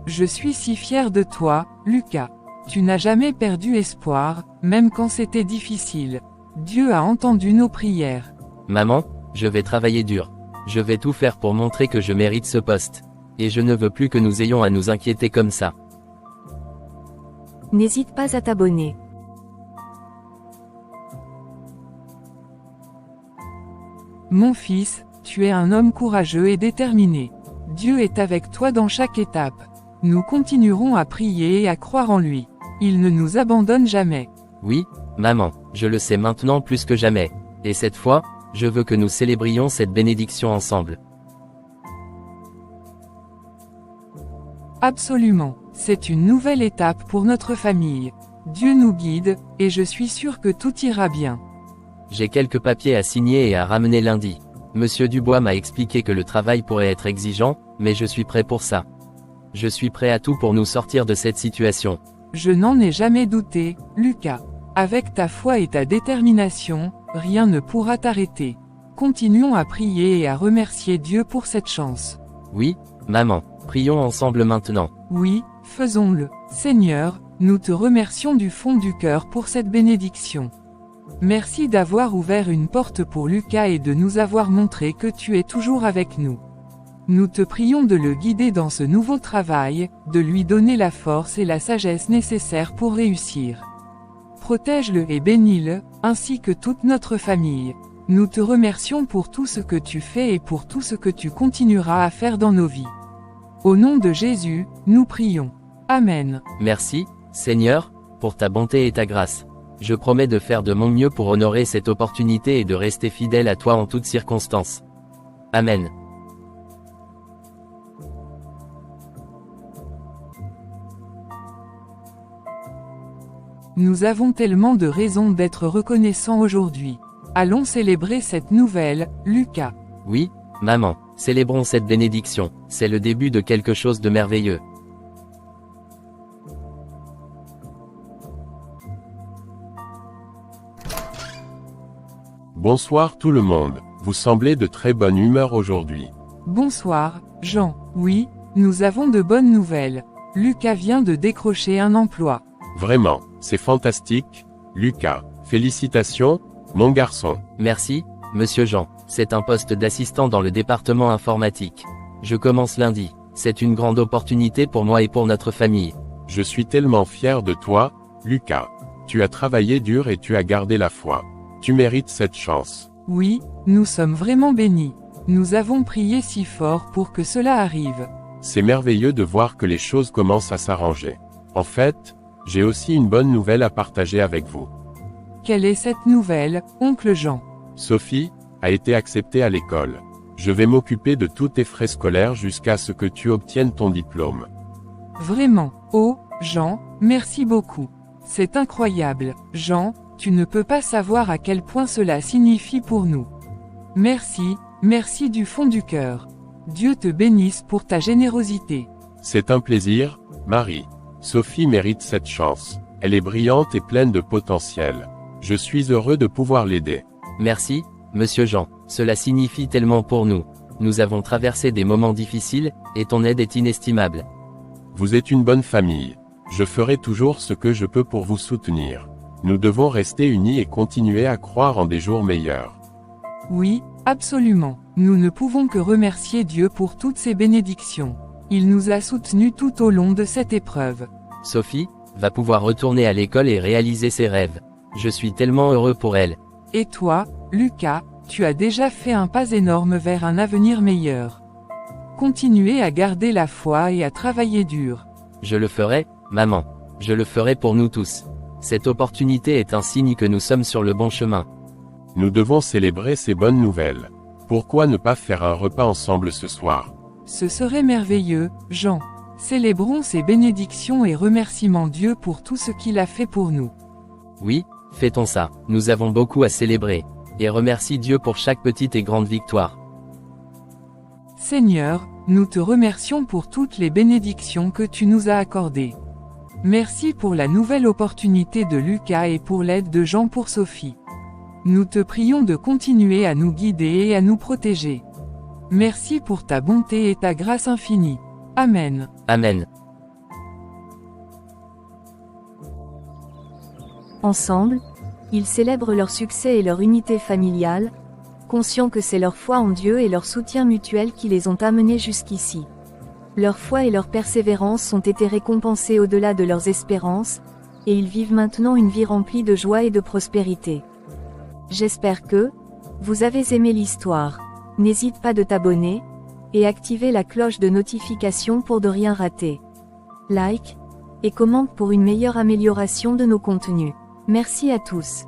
Je suis si fier de toi, Lucas. Tu n'as jamais perdu espoir, même quand c'était difficile. Dieu a entendu nos prières.
Maman, je vais travailler dur. Je vais tout faire pour montrer que je mérite ce poste. Et je ne veux plus que nous ayons à nous inquiéter comme ça.
N'hésite pas à t'abonner.
Mon fils, tu es un homme courageux et déterminé. Dieu est avec toi dans chaque étape. Nous continuerons à prier et à croire en lui. Il ne nous abandonne jamais.
Oui, maman, je le sais maintenant plus que jamais. Et cette fois, je veux que nous célébrions cette bénédiction ensemble.
Absolument. C'est une nouvelle étape pour notre famille. Dieu nous guide, et je suis sûr que tout ira bien.
J'ai quelques papiers à signer et à ramener lundi. Monsieur Dubois m'a expliqué que le travail pourrait être exigeant, mais je suis prêt pour ça. Je suis prêt à tout pour nous sortir de cette situation.
Je n'en ai jamais douté, Lucas. Avec ta foi et ta détermination, rien ne pourra t'arrêter. Continuons à prier et à remercier Dieu pour cette chance.
Oui, maman, prions ensemble maintenant.
Oui, faisons-le. Seigneur, nous te remercions du fond du cœur pour cette bénédiction. Merci d'avoir ouvert une porte pour Lucas et de nous avoir montré que tu es toujours avec nous. Nous te prions de le guider dans ce nouveau travail, de lui donner la force et la sagesse nécessaires pour réussir. Protège-le et bénis-le, ainsi que toute notre famille. Nous te remercions pour tout ce que tu fais et pour tout ce que tu continueras à faire dans nos vies. Au nom de Jésus, nous prions. Amen.
Merci, Seigneur, pour ta bonté et ta grâce. Je promets de faire de mon mieux pour honorer cette opportunité et de rester fidèle à toi en toutes circonstances. Amen.
Nous avons tellement de raisons d'être reconnaissants aujourd'hui. Allons célébrer cette nouvelle, Lucas.
Oui, maman, célébrons cette bénédiction, c'est le début de quelque chose de merveilleux.
Bonsoir tout le monde, vous semblez de très bonne humeur aujourd'hui.
Bonsoir, Jean. Oui, nous avons de bonnes nouvelles. Lucas vient de décrocher un emploi.
Vraiment, c'est fantastique, Lucas. Félicitations, mon garçon.
Merci, monsieur Jean, c'est un poste d'assistant dans le département informatique. Je commence lundi, c'est une grande opportunité pour moi et pour notre famille.
Je suis tellement fier de toi, Lucas. Tu as travaillé dur et tu as gardé la foi. Tu mérites cette chance.
Oui, nous sommes vraiment bénis. Nous avons prié si fort pour que cela arrive.
C'est merveilleux de voir que les choses commencent à s'arranger. En fait, j'ai aussi une bonne nouvelle à partager avec vous.
Quelle est cette nouvelle, oncle Jean?
Sophie a été acceptée à l'école. Je vais m'occuper de tous tes frais scolaires jusqu'à ce que tu obtiennes ton diplôme.
Vraiment. Oh, Jean, merci beaucoup. C'est incroyable. Jean, tu ne peux pas savoir à quel point cela signifie pour nous. Merci, merci du fond du cœur. Dieu te bénisse pour ta générosité.
C'est un plaisir, Marie. Sophie mérite cette chance. Elle est brillante et pleine de potentiel. Je suis heureux de pouvoir l'aider.
Merci, monsieur Jean, cela signifie tellement pour nous. Nous avons traversé des moments difficiles, et ton aide est inestimable.
Vous êtes une bonne famille. Je ferai toujours ce que je peux pour vous soutenir. Nous devons rester unis et continuer à croire en des jours meilleurs.
Oui, absolument. Nous ne pouvons que remercier Dieu pour toutes ses bénédictions. Il nous a soutenus tout au long de cette épreuve.
Sophie va pouvoir retourner à l'école et réaliser ses rêves. Je suis tellement heureux pour elle.
Et toi, Lucas, tu as déjà fait un pas énorme vers un avenir meilleur. Continuez à garder la foi et à travailler dur.
Je le ferai, maman. Je le ferai pour nous tous. Cette opportunité est un signe que nous sommes sur le bon chemin.
Nous devons célébrer ces bonnes nouvelles. Pourquoi ne pas faire un repas ensemble ce soir?
Ce serait merveilleux, Jean. Célébrons ces bénédictions et remerciements Dieu pour tout ce qu'il a fait pour nous.
Oui, fêtons ça. Nous avons beaucoup à célébrer. Et remercie Dieu pour chaque petite et grande victoire.
Seigneur, nous te remercions pour toutes les bénédictions que tu nous as accordées. Merci pour la nouvelle opportunité de Lucas et pour l'aide de Jean pour Sophie. Nous te prions de continuer à nous guider et à nous protéger. Merci pour ta bonté et ta grâce infinie. Amen.
Amen.
Ensemble, ils célèbrent leur succès et leur unité familiale, conscients que c'est leur foi en Dieu et leur soutien mutuel qui les ont amenés jusqu'ici. Leur foi et leur persévérance ont été récompensées au-delà de leurs espérances, et ils vivent maintenant une vie remplie de joie et de prospérité. J'espère que vous avez aimé l'histoire. N'hésite pas de t'abonner, et activer la cloche de notification pour ne rien rater. Like, et commente pour une meilleure amélioration de nos contenus. Merci à tous.